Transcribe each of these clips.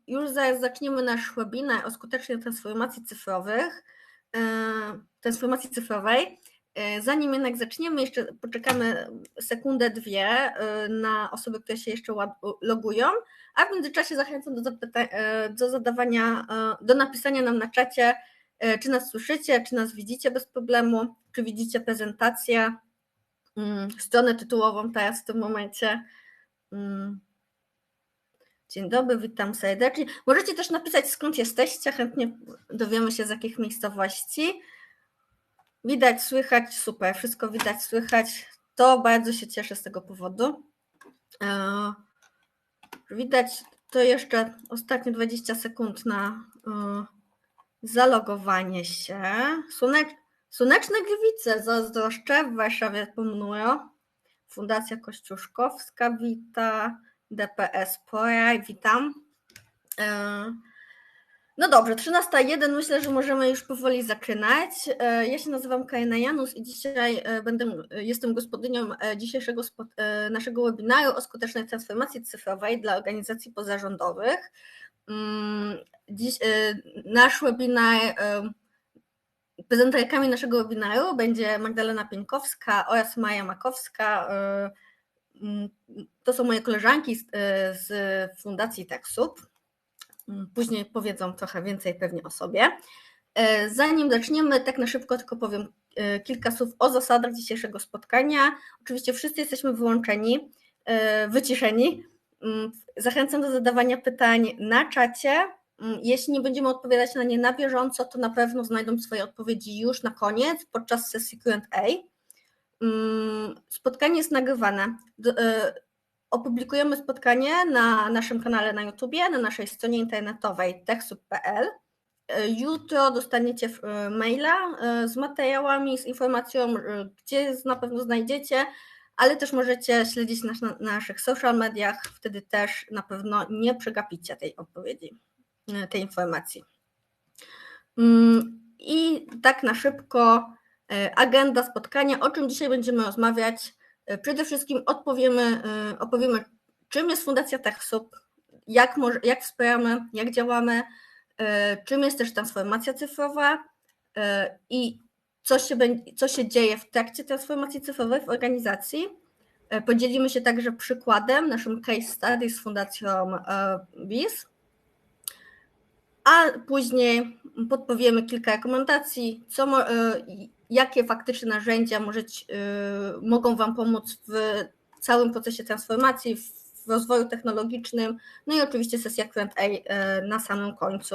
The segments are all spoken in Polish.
już zaraz zaczniemy nasz webinar o skutecznej transformacji cyfrowej. Zanim jednak zaczniemy, jeszcze poczekamy sekundę, dwie na osoby, które się jeszcze logują, a w międzyczasie zachęcam do zadawania, do napisania nam na czacie, czy nas słyszycie, czy nas widzicie bez problemu, czy widzicie prezentację, stronę tytułową teraz w tym momencie. Dzień dobry, witam serdecznie. Możecie też napisać, skąd jesteście, chętnie dowiemy się, z jakich miejscowości. Widać, słychać, super, wszystko widać, słychać. To bardzo się cieszę z tego powodu. Widać, to jeszcze ostatnie 20 sekund na zalogowanie się. Słoneczne Gliwice, zazdroszczę, w Warszawie panują. Fundacja Kościuszkowska wita, DPS Poraj, witam. No dobrze, 13:01, myślę, że możemy już powoli zaczynać. Ja się nazywam Karina Janus i dzisiaj jestem gospodynią dzisiejszego naszego webinaru o skutecznej transformacji cyfrowej dla organizacji pozarządowych. Dziś nasz webinar, prezenterkami naszego webinaru będzie Magdalena Pieńkowska oraz Maja Makowska. To są moje koleżanki z Fundacji TechSoup. Później powiedzą trochę więcej pewnie o sobie. Zanim zaczniemy, tak na szybko tylko powiem kilka słów o zasadach dzisiejszego spotkania. Oczywiście wszyscy jesteśmy wyciszeni. Zachęcam do zadawania pytań na czacie. Jeśli nie będziemy odpowiadać na nie na bieżąco, to na pewno znajdą swoje odpowiedzi już na koniec, podczas sesji Q&A. Spotkanie jest nagrywane. Opublikujemy spotkanie na naszym kanale na YouTubie, na naszej stronie internetowej techsoup.pl. Jutro dostaniecie maila z materiałami, z informacją, gdzie na pewno znajdziecie, ale też możecie śledzić nas na naszych social mediach, wtedy też na pewno nie przegapicie tej odpowiedzi, tej informacji. I tak na szybko agenda spotkania, o czym dzisiaj będziemy rozmawiać. Przede wszystkim opowiemy, czym jest Fundacja TechSoup, jak wspieramy, jak działamy, czym jest też transformacja cyfrowa i co się dzieje w trakcie transformacji cyfrowej w organizacji. Podzielimy się także przykładem, naszym case study z Fundacją BIS, a później podpowiemy kilka rekomendacji, jakie faktyczne narzędzia mogą Wam pomóc w całym procesie transformacji, w rozwoju technologicznym, no i oczywiście sesja Q&A na samym końcu.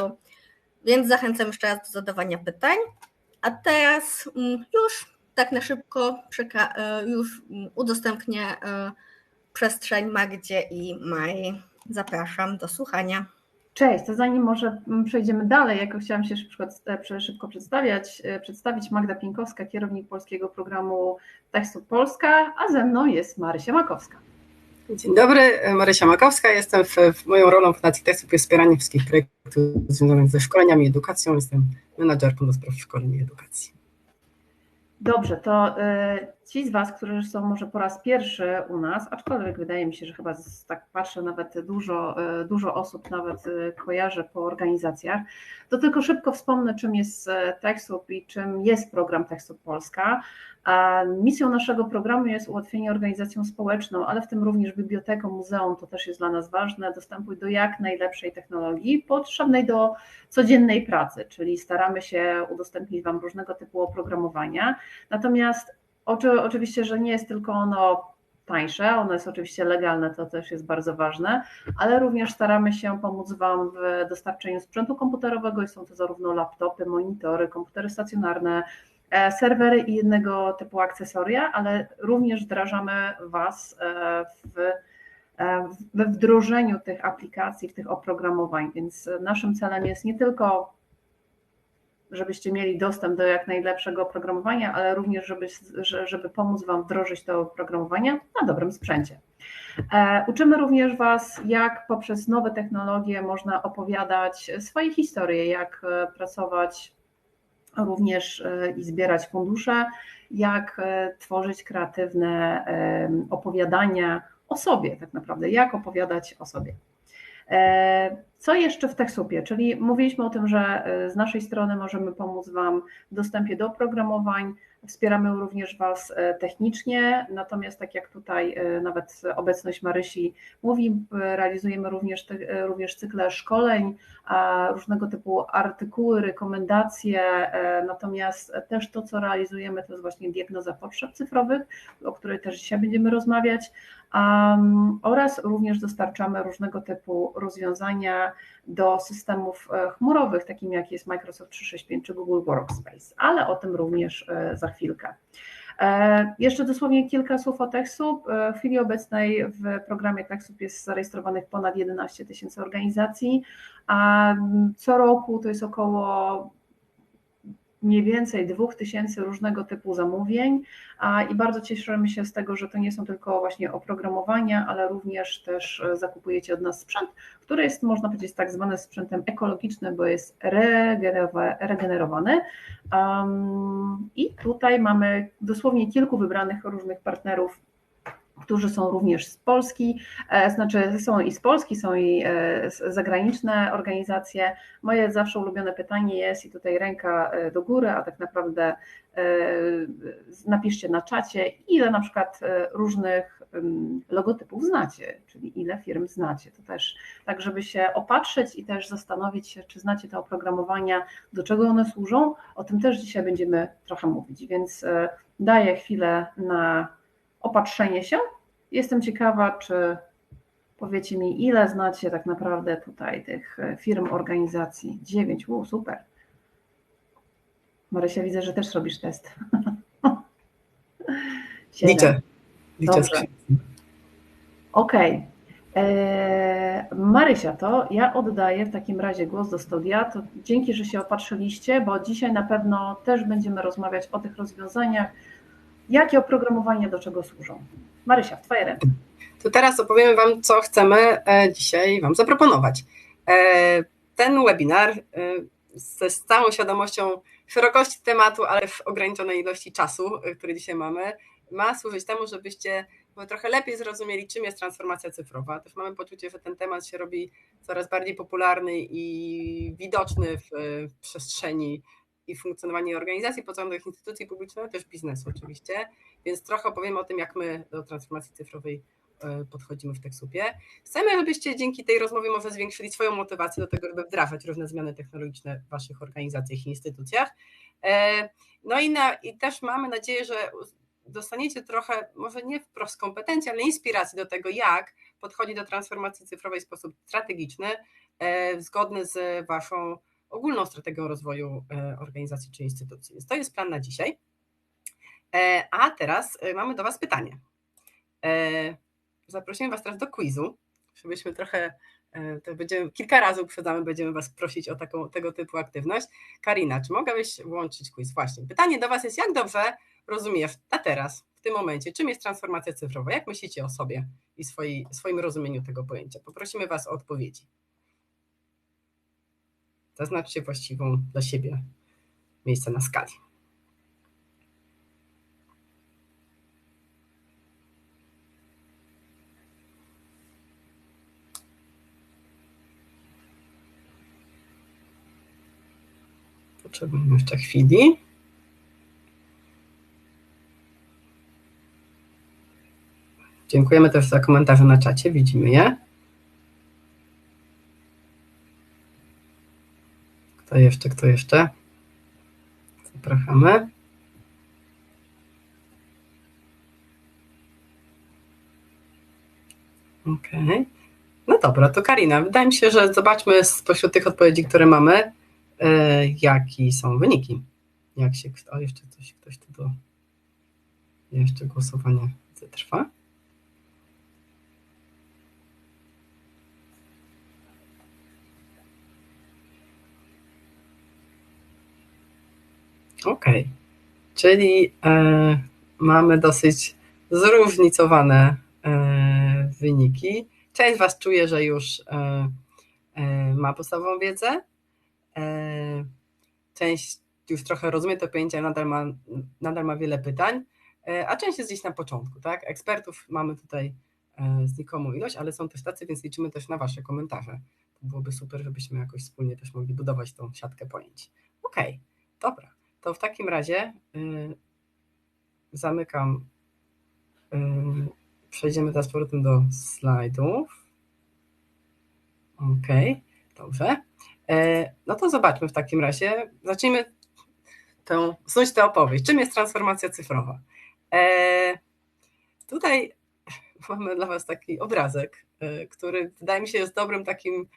Więc zachęcam jeszcze raz do zadawania pytań. A teraz już tak na szybko już udostępnię przestrzeń Magdzie i Mai. Zapraszam do słuchania. Cześć, to zanim może przejdziemy dalej, jako chciałam się szybko przedstawić Magda Pieńkowska, kierownik polskiego programu TechSoup Polska, a ze mną jest Marysia Makowska. Dzień dobry, Marysia Makowska, jestem moją rolą w Fundacji TechSoup jest wspieranie wszystkich projektów związanych ze szkoleniami i edukacją, jestem menadżerką do spraw szkoleń i edukacji. Dobrze, to ci z Was, którzy są może po raz pierwszy u nas, aczkolwiek wydaje mi się, że chyba tak patrzę, nawet dużo osób nawet kojarzę po organizacjach, to tylko szybko wspomnę, czym jest TechSoup i czym jest program TechSoup Polska. Misją naszego programu jest ułatwienie organizacjom społeczną, ale w tym również bibliotekom, muzeum, to też jest dla nas ważne, dostępu do jak najlepszej technologii potrzebnej do codziennej pracy, czyli staramy się udostępnić Wam różnego typu oprogramowania. Natomiast oczywiście, że nie jest tylko ono tańsze, ono jest oczywiście legalne, to też jest bardzo ważne, ale również staramy się pomóc Wam w dostarczeniu sprzętu komputerowego i są to zarówno laptopy, monitory, komputery stacjonarne, serwery i innego typu akcesoria, ale również wdrażamy Was we wdrożeniu tych aplikacji, w tych oprogramowań, więc naszym celem jest nie tylko, żebyście mieli dostęp do jak najlepszego oprogramowania, ale również, żeby pomóc Wam wdrożyć to oprogramowanie na dobrym sprzęcie. Uczymy również Was, jak poprzez nowe technologie można opowiadać swoje historie, jak pracować również i zbierać fundusze, jak tworzyć kreatywne opowiadania o sobie, tak naprawdę, jak opowiadać o sobie. Co jeszcze w TechSupie? Czyli mówiliśmy o tym, że z naszej strony możemy pomóc Wam w dostępie do oprogramowań, wspieramy również Was technicznie, natomiast tak jak tutaj nawet obecność Marysi mówi, realizujemy również cykle szkoleń, różnego typu artykuły, rekomendacje, natomiast też to, co realizujemy, to jest właśnie diagnoza potrzeb cyfrowych, o której też dzisiaj będziemy rozmawiać, oraz również dostarczamy różnego typu rozwiązania do systemów chmurowych, takim jak jest Microsoft 365 czy Google Workspace, ale o tym również za chwilkę. Jeszcze dosłownie kilka słów o TechSoup. W chwili obecnej w programie TechSoup jest zarejestrowanych ponad 11 000 organizacji, a co roku to jest około mniej więcej 2000 różnego typu zamówień i bardzo cieszymy się z tego, że to nie są tylko właśnie oprogramowania, ale również też zakupujecie od nas sprzęt, który jest, można powiedzieć, tak zwanym sprzętem ekologicznym, bo jest regenerowany. I tutaj mamy dosłownie kilku wybranych różnych partnerów, którzy są również z Polski, znaczy są i z Polski, są i zagraniczne organizacje. Moje zawsze ulubione pytanie jest, i tutaj ręka do góry, a tak naprawdę napiszcie na czacie, ile na przykład różnych logotypów znacie, czyli ile firm znacie. To też tak, żeby się opatrzyć i też zastanowić się, czy znacie te oprogramowania, do czego one służą. O tym też dzisiaj będziemy trochę mówić, więc daję chwilę na opatrzenie się. Jestem ciekawa, czy powiecie mi, ile znacie tak naprawdę tutaj tych firm, organizacji. 9, super. Marysia, widzę, że też robisz test. 7. Liczę. Dobrze. Okej. Marysia, to ja oddaję w takim razie głos do studia. To dzięki, że się opatrzyliście, bo dzisiaj na pewno też będziemy rozmawiać o tych rozwiązaniach, jakie oprogramowania do czego służą. Marysia, w Twoje ręce. To teraz opowiemy Wam, co chcemy dzisiaj Wam zaproponować. Ten webinar z całą świadomością szerokości tematu, ale w ograniczonej ilości czasu, który dzisiaj mamy, ma służyć temu, żebyście trochę lepiej zrozumieli, czym jest transformacja cyfrowa. Też mamy poczucie, że ten temat się robi coraz bardziej popularny i widoczny w przestrzeni i funkcjonowanie organizacji pozarządowych, instytucji publicznych, ale też biznesu oczywiście, więc trochę opowiem o tym, jak my do transformacji cyfrowej podchodzimy w TechSupie. Chcemy, żebyście dzięki tej rozmowie może zwiększyli swoją motywację do tego, żeby wdrażać różne zmiany technologiczne w waszych organizacjach i instytucjach. No i też mamy nadzieję, że dostaniecie trochę, może nie wprost kompetencji, ale inspiracji do tego, jak podchodzi do transformacji cyfrowej w sposób strategiczny, zgodny z waszą ogólną strategią rozwoju organizacji czy instytucji. Więc to jest plan na dzisiaj. A teraz mamy do was pytanie. Zaprosimy was teraz do quizu, żebyśmy trochę, to będziemy, kilka razy uprzedzamy, będziemy was prosić o tego typu aktywność. Karina, czy mogłabyś włączyć quiz? Właśnie. Pytanie do was jest, jak dobrze rozumiesz na teraz, w tym momencie, czym jest transformacja cyfrowa? Jak myślicie o sobie i swoim rozumieniu tego pojęcia? Poprosimy was o odpowiedzi. Zaznaczcie właściwą dla siebie miejsce na skali. Potrzebujemy jeszcze chwili. Dziękujemy też za komentarze na czacie, widzimy je. Kto jeszcze? Zapraszamy. Okej. No dobra, to Karina, wydaje mi się, że zobaczmy spośród tych odpowiedzi, które mamy, jakie są wyniki. Jak się, jeszcze ktoś tu jeszcze głosowanie trwa. Okej, czyli mamy dosyć zróżnicowane wyniki. Część z was czuje, że już ma podstawową wiedzę, część już trochę rozumie to pojęcie, nadal ma wiele pytań, a część jest gdzieś na początku, tak? Ekspertów mamy tutaj znikomą ilość, ale są też tacy, więc liczymy też na Wasze komentarze. To byłoby super, żebyśmy jakoś wspólnie też mogli budować tą siatkę pojęć. Okej, dobra, to w takim razie zamykam, przejdziemy teraz z powrotem do slajdów. Okej, dobrze. No to zobaczmy w takim razie, zacznijmy snuć tę opowieść. Czym jest transformacja cyfrowa? Tutaj mamy dla Was taki obrazek, który wydaje mi się jest dobrym takim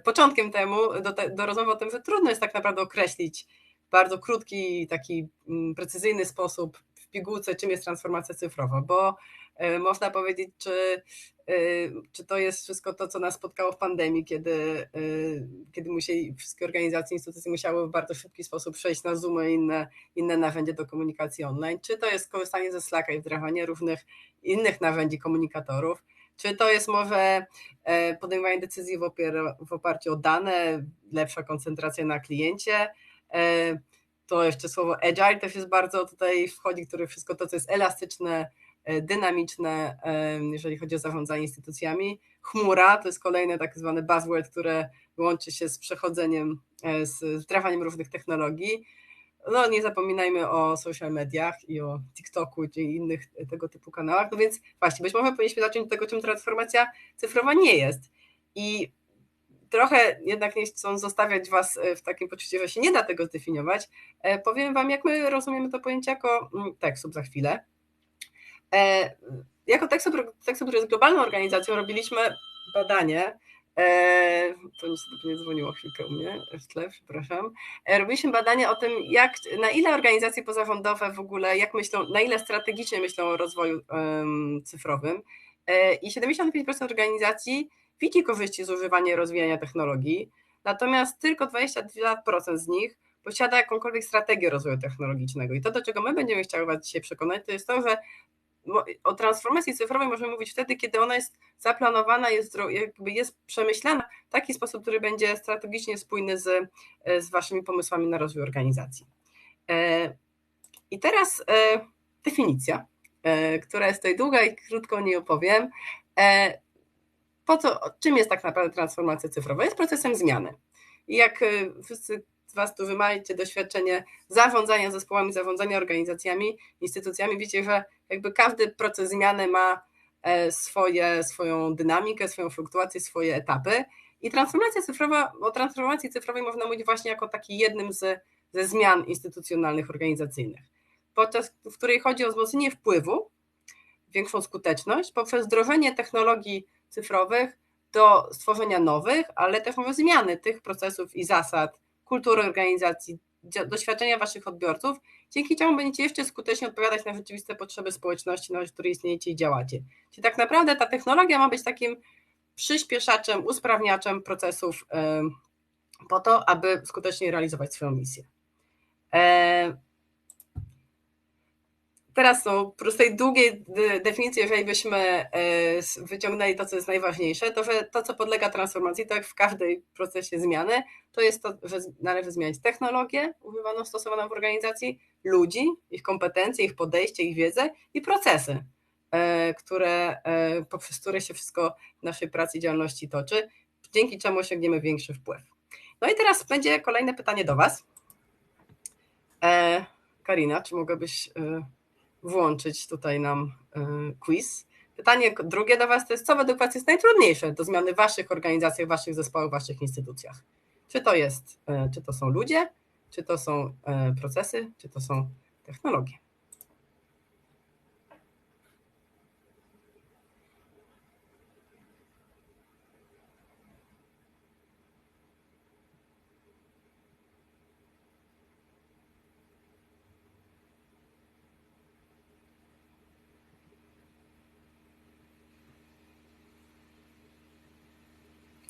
początkiem temu, do rozmowy o tym, że trudno jest tak naprawdę określić w bardzo krótki, taki precyzyjny sposób w pigułce, czym jest transformacja cyfrowa, bo można powiedzieć, czy to jest wszystko to, co nas spotkało w pandemii, kiedy wszystkie organizacje, instytucje musiały w bardzo szybki sposób przejść na Zoom i inne narzędzia do komunikacji online, czy to jest korzystanie ze Slacka i wdrażanie różnych innych narzędzi komunikatorów, czy to jest może podejmowanie decyzji w oparciu o dane, lepsza koncentracja na kliencie. To jeszcze słowo agile też jest bardzo tutaj wchodzi, które wszystko to, co jest elastyczne, dynamiczne, jeżeli chodzi o zarządzanie instytucjami. Chmura to jest kolejny tak zwany buzzword, które łączy się z przechodzeniem, z wdrażaniem różnych technologii. No nie zapominajmy o social mediach i o TikToku czy innych tego typu kanałach, no więc właśnie być może powinniśmy zacząć od tego, czym transformacja cyfrowa nie jest. I trochę jednak nie chcąc zostawiać Was w takim poczuciu, że się nie da tego zdefiniować, powiem Wam, jak rozumiemy to pojęcie jako TechSoup za chwilę. Jako TechSoup, który jest globalną organizacją, robiliśmy badanie, to niestety nie dzwoniło chwilkę u mnie w tle, przepraszam. Robiliśmy badanie o tym, na ile organizacje pozarządowe w ogóle, na ile strategicznie myślą o rozwoju cyfrowym i 75% organizacji widzi korzyści z używania i rozwijania technologii, natomiast tylko 22% z nich posiada jakąkolwiek strategię rozwoju technologicznego. I to, do czego my będziemy chciały Was dzisiaj przekonać, to jest to, że o transformacji cyfrowej możemy mówić wtedy, kiedy ona jest zaplanowana, jest przemyślana w taki sposób, który będzie strategicznie spójny z Waszymi pomysłami na rozwój organizacji. I teraz definicja, która jest tutaj długa i krótko o niej opowiem. Czym jest tak naprawdę transformacja cyfrowa? Jest procesem zmiany. I jak wszyscy z Was, którzy macie doświadczenie zarządzania zespołami, zarządzania organizacjami, instytucjami, wiecie, że jakby każdy proces zmiany ma swoją dynamikę, swoją fluktuację, swoje etapy i o transformacji cyfrowej można mówić właśnie jako taki jednym ze zmian instytucjonalnych, organizacyjnych, w której chodzi o wzmocnienie wpływu, większą skuteczność poprzez wdrożenie technologii cyfrowych do stworzenia nowych, ale też może zmiany tych procesów i zasad, kultury organizacji, doświadczenia Waszych odbiorców, dzięki czemu będziecie jeszcze skutecznie odpowiadać na rzeczywiste potrzeby społeczności, na której istniejecie i działacie. Czyli tak naprawdę ta technologia ma być takim przyspieszaczem, usprawniaczem procesów po to, aby skutecznie realizować swoją misję. Teraz z tej długiej definicji, jeżeli byśmy wyciągnęli to, co jest najważniejsze, to że to, co podlega transformacji, tak jak w każdej procesie zmiany, to jest to, że należy zmieniać technologię używaną, stosowaną w organizacji, ludzi, ich kompetencje, ich podejście, ich wiedzę i procesy, poprzez które się wszystko w naszej pracy i działalności toczy, dzięki czemu osiągniemy większy wpływ. No i teraz będzie kolejne pytanie do Was. Karina, czy mogłabyś włączyć tutaj nam quiz? Pytanie drugie do Was to jest, co według Was jest najtrudniejsze do zmiany w Waszych organizacjach, Waszych zespołach, Waszych instytucjach? Czy to są ludzie, czy to są procesy, czy to są technologie?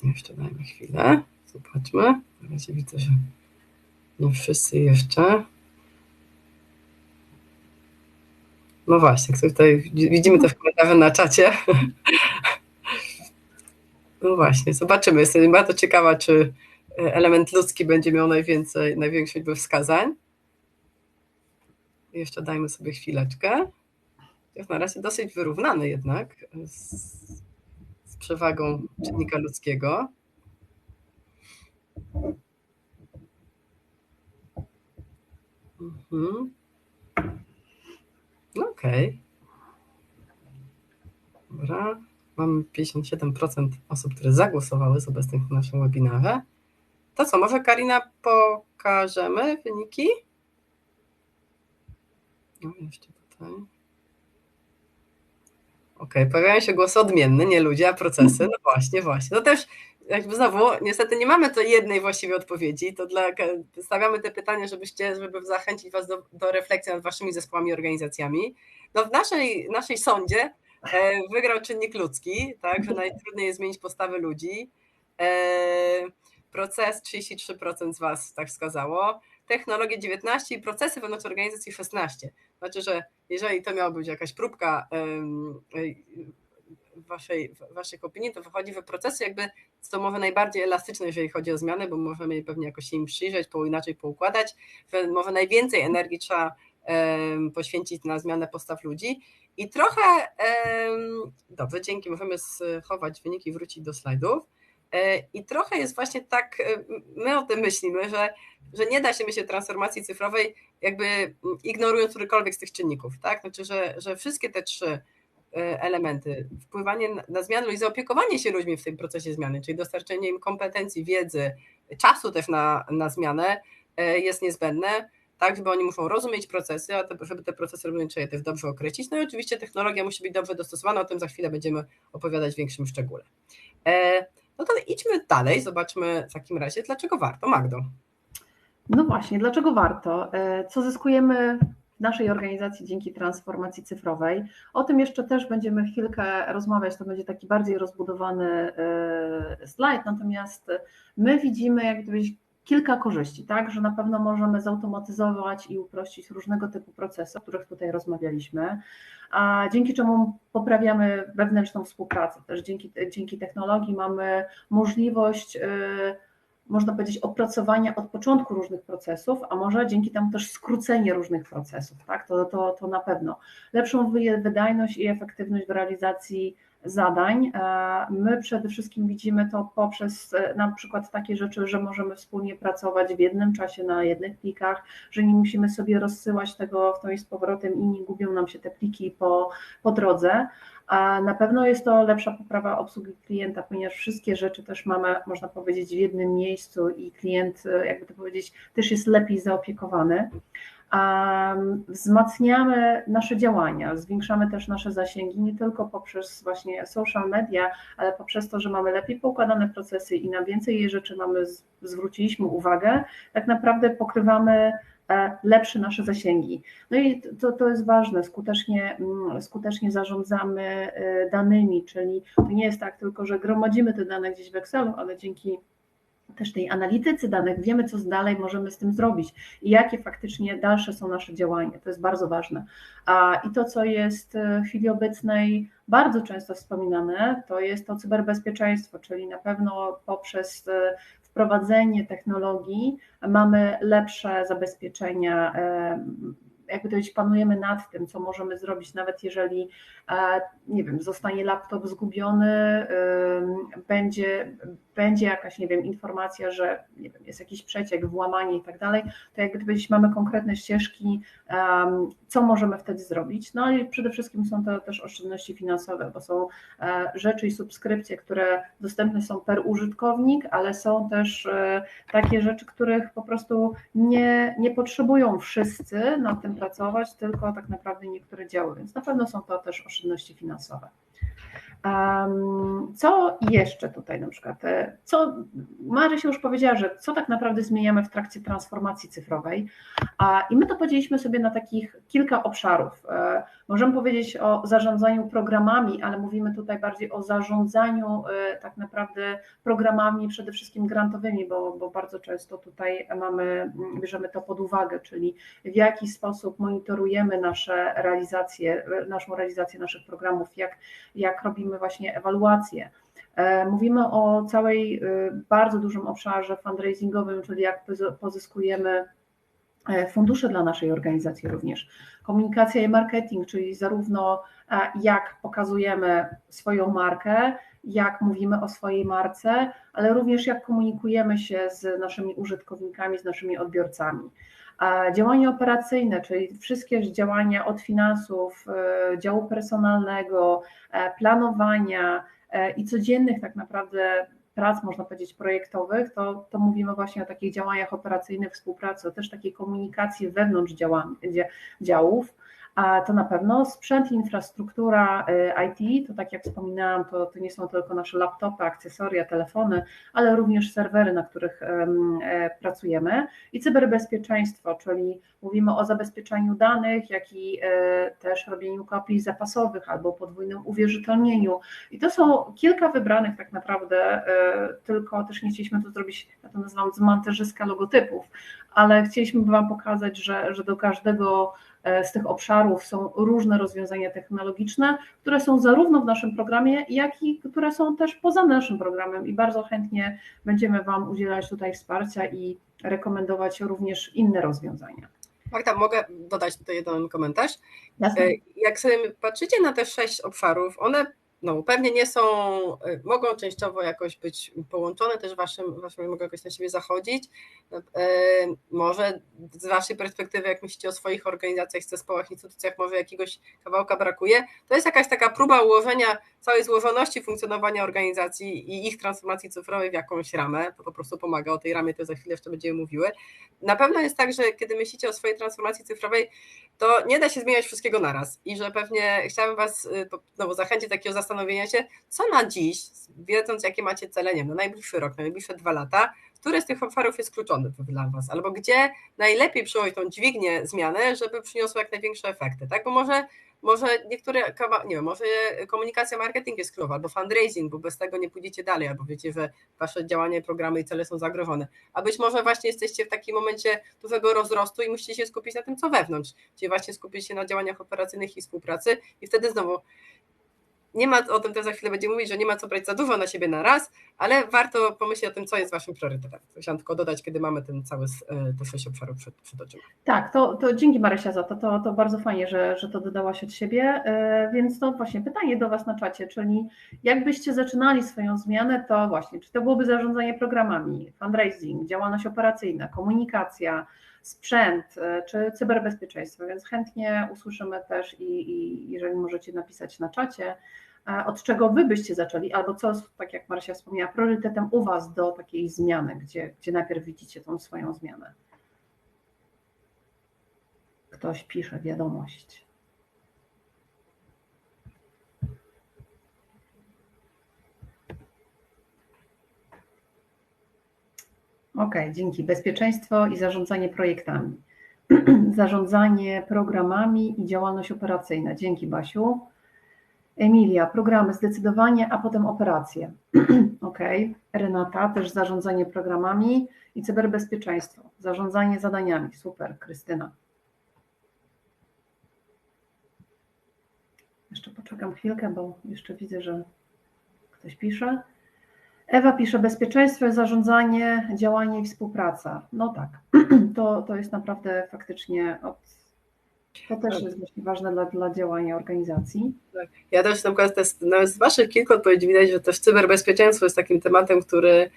Jeszcze dajmy chwilę, zobaczmy. Na razie widzę, że nie wszyscy jeszcze. No właśnie, tutaj widzimy te komentarze na czacie. No właśnie, zobaczymy. Jestem bardzo ciekawa, czy element ludzki będzie miał największą liczbę wskazań. Jeszcze dajmy sobie chwileczkę. jest na razie dosyć wyrównany jednak z przewagą czynnika ludzkiego. No okej. Dobra. Mamy 57% osób, które zagłosowały z obecnych w naszym webinarze. To co, może Karina pokażemy wyniki? No jeszcze tutaj. Okej, pojawiają się głosy odmienne, nie ludzie, a procesy. No właśnie. To też jakby znowu, niestety nie mamy to jednej właściwej odpowiedzi, to stawiamy te pytania, żeby zachęcić Was do refleksji nad Waszymi zespołami i organizacjami. No w naszej sądzie wygrał czynnik ludzki, tak, że najtrudniej jest zmienić postawy ludzi. Proces 33% z Was tak wskazało, technologie 19% i procesy wewnątrz organizacji 16%. Znaczy, że jeżeli to miała być jakaś próbka waszych opinii, to wychodzi, że procesy jakby są może najbardziej elastyczne, jeżeli chodzi o zmiany, bo możemy je pewnie jakoś im przyjrzeć, inaczej poukładać. Może najwięcej energii trzeba poświęcić na zmianę postaw ludzi i trochę, dobrze, dzięki, możemy schować wyniki i wrócić do slajdów. I trochę jest właśnie tak, my o tym myślimy, że nie da się myśleć o transformacji cyfrowej jakby ignorując którykolwiek z tych czynników, tak? Znaczy, że wszystkie te 3 elementy, wpływanie na zmianę i zaopiekowanie się ludźmi w tym procesie zmiany, czyli dostarczenie im kompetencji, wiedzy, czasu też na zmianę jest niezbędne, tak, żeby oni muszą rozumieć procesy, a żeby te procesy rozumieć, trzeba je też dobrze określić. No i oczywiście technologia musi być dobrze dostosowana, o tym za chwilę będziemy opowiadać w większym szczególe. No to idźmy dalej, zobaczmy w takim razie, dlaczego warto. Magdo. No właśnie, dlaczego warto? Co zyskujemy w naszej organizacji dzięki transformacji cyfrowej? O tym jeszcze też będziemy chwilkę rozmawiać, to będzie taki bardziej rozbudowany slajd, natomiast my widzimy jak gdybyś kilka korzyści, tak, że na pewno możemy zautomatyzować i uprościć różnego typu procesy, o których tutaj rozmawialiśmy, a dzięki czemu poprawiamy wewnętrzną współpracę. Też dzięki technologii mamy możliwość, można powiedzieć, opracowania od początku różnych procesów, a może dzięki temu też skrócenie różnych procesów, tak? To na pewno. Lepszą wydajność i efektywność w realizacji zadań. My przede wszystkim widzimy to poprzez na przykład takie rzeczy, że możemy wspólnie pracować w jednym czasie na jednych plikach, że nie musimy sobie rozsyłać tego w to i z powrotem i nie gubią nam się te pliki po drodze. A na pewno jest to lepsza poprawa obsługi klienta, ponieważ wszystkie rzeczy też mamy, można powiedzieć, w jednym miejscu i klient, jakby to powiedzieć, też jest lepiej zaopiekowany. Wzmacniamy nasze działania, zwiększamy też nasze zasięgi nie tylko poprzez właśnie social media, ale poprzez to, że mamy lepiej poukładane procesy i na więcej rzeczy zwróciliśmy uwagę, tak naprawdę pokrywamy lepsze nasze zasięgi. No i to jest ważne, skutecznie zarządzamy danymi, czyli to nie jest tak tylko, że gromadzimy te dane gdzieś w Excelu, ale dzięki też tej analitycy danych wiemy, co dalej możemy z tym zrobić i jakie faktycznie dalsze są nasze działania. To jest bardzo ważne. I to, co jest w chwili obecnej bardzo często wspominane, to jest to cyberbezpieczeństwo, czyli na pewno poprzez wprowadzenie technologii mamy lepsze zabezpieczenia, jakby to powiedzieć, panujemy nad tym, co możemy zrobić, nawet jeżeli, nie wiem, zostanie laptop zgubiony, będzie jakaś, nie wiem, informacja, że nie wiem, jest jakiś przeciek, włamanie i tak dalej, to jakby powiedzieć, mamy konkretne ścieżki, co możemy wtedy zrobić. No i przede wszystkim są to też oszczędności finansowe, bo są rzeczy i subskrypcje, które dostępne są per użytkownik, ale są też takie rzeczy, których po prostu nie potrzebują wszyscy nad tym pracować, tylko tak naprawdę niektóre działy, więc na pewno są to też oszczędności finansowe. Co jeszcze tutaj na przykład, Marysia już powiedziała, że co tak naprawdę zmieniamy w trakcie transformacji cyfrowej i my to podzieliliśmy sobie na takich kilka obszarów. Możemy powiedzieć o zarządzaniu programami, ale mówimy tutaj bardziej o zarządzaniu tak naprawdę programami przede wszystkim grantowymi, bo bardzo często tutaj bierzemy to pod uwagę, czyli w jaki sposób monitorujemy naszą realizację naszych programów, jak robimy właśnie ewaluację. Mówimy o całej bardzo dużym obszarze fundraisingowym, czyli jak pozyskujemy fundusze dla naszej organizacji również. Komunikacja i marketing, czyli zarówno jak pokazujemy swoją markę, jak mówimy o swojej marce, ale również jak komunikujemy się z naszymi użytkownikami, z naszymi odbiorcami. Działania operacyjne, czyli wszystkie działania od finansów, działu personalnego, planowania i codziennych tak naprawdę prac, można powiedzieć, projektowych, to mówimy właśnie o takich działaniach operacyjnych, współpracy, o też takiej komunikacji wewnątrz działów. A to na pewno sprzęt, infrastruktura IT, to tak jak wspominałam, to nie są tylko nasze laptopy, akcesoria, telefony, ale również serwery, na których pracujemy i cyberbezpieczeństwo, czyli mówimy o zabezpieczaniu danych, jak i też robieniu kopii zapasowych albo podwójnym uwierzytelnieniu. I to są kilka wybranych tak naprawdę, tylko też nie chcieliśmy to zrobić, ja to nazywam zmontażyska logotypów, ale chcieliśmy Wam pokazać, że do każdego z tych obszarów są różne rozwiązania technologiczne, które są zarówno w naszym programie, jak i które są też poza naszym programem i bardzo chętnie będziemy Wam udzielać tutaj wsparcia i rekomendować również inne rozwiązania. Magda, mogę dodać tutaj jeden komentarz? Jasne. Jak sobie patrzycie na te 6 obszarów, one pewnie nie są, mogą częściowo jakoś być połączone, też wasze mogą jakoś na siebie zachodzić. Może z waszej perspektywy, jak myślicie o swoich organizacjach, zespołach, instytucjach, może jakiegoś kawałka brakuje. To jest jakaś taka próba ułożenia całej złożoności funkcjonowania organizacji i ich transformacji cyfrowej w jakąś ramę. To po prostu pomaga, o tej ramie to za chwilę jeszcze będziemy mówiły. Na pewno jest tak, że kiedy myślicie o swojej transformacji cyfrowej, to nie da się zmieniać wszystkiego naraz i że pewnie chciałabym was znowu zachęcić do takiego zastanowienia się, co na dziś, wiedząc jakie macie cele, nie wiem, na najbliższy rok, na najbliższe 2 lata, który z tych obszarów jest kluczowy dla was, albo gdzie najlepiej przyjąć tą dźwignię zmiany, żeby przyniosło jak największe efekty, tak? Bo może niektóre, nie wiem, może komunikacja, marketing jest kluczowa, albo fundraising, bo bez tego nie pójdziecie dalej, albo wiecie, że wasze działania, programy i cele są zagrożone. A być może właśnie jesteście w takim momencie dużego rozrostu i musicie się skupić na tym, co wewnątrz, czyli właśnie skupić się na działaniach operacyjnych i współpracy i wtedy znowu nie ma, o tym też za chwilę będziemy mówić, że nie ma co brać za dużo na siebie na raz, ale warto pomyśleć o tym, co jest waszym priorytetem. Chciałam tylko dodać, kiedy mamy ten cały te 6 obszarów przed oczyma. Tak, to dzięki Marysia za to bardzo fajnie, że to dodałaś od siebie, więc to właśnie pytanie do was na czacie, czyli jakbyście zaczynali swoją zmianę, to właśnie, czy to byłoby zarządzanie programami, fundraising, działalność operacyjna, komunikacja, sprzęt, czy cyberbezpieczeństwo, więc chętnie usłyszymy też i jeżeli możecie napisać na czacie, od czego wy byście zaczęli, albo co, tak jak Marysia wspomniała, priorytetem u was do takiej zmiany, gdzie najpierw widzicie tą swoją zmianę. Ktoś pisze wiadomość. Okej, dzięki. Bezpieczeństwo i zarządzanie projektami. Zarządzanie programami i działalność operacyjna. Dzięki, Basiu. Emilia, programy zdecydowanie, a potem operacje. Okej. Renata, też zarządzanie programami i cyberbezpieczeństwo. Zarządzanie zadaniami. Super, Krystyna. Jeszcze poczekam chwilkę, bo jeszcze widzę, że ktoś pisze. Ewa pisze, bezpieczeństwo, zarządzanie, działanie i współpraca. No tak, to jest naprawdę faktycznie, to też jest właśnie ważne dla działania organizacji. Tak. Ja też na przykład nawet z waszych kilku odpowiedzi widać, że też cyberbezpieczeństwo jest takim tematem, który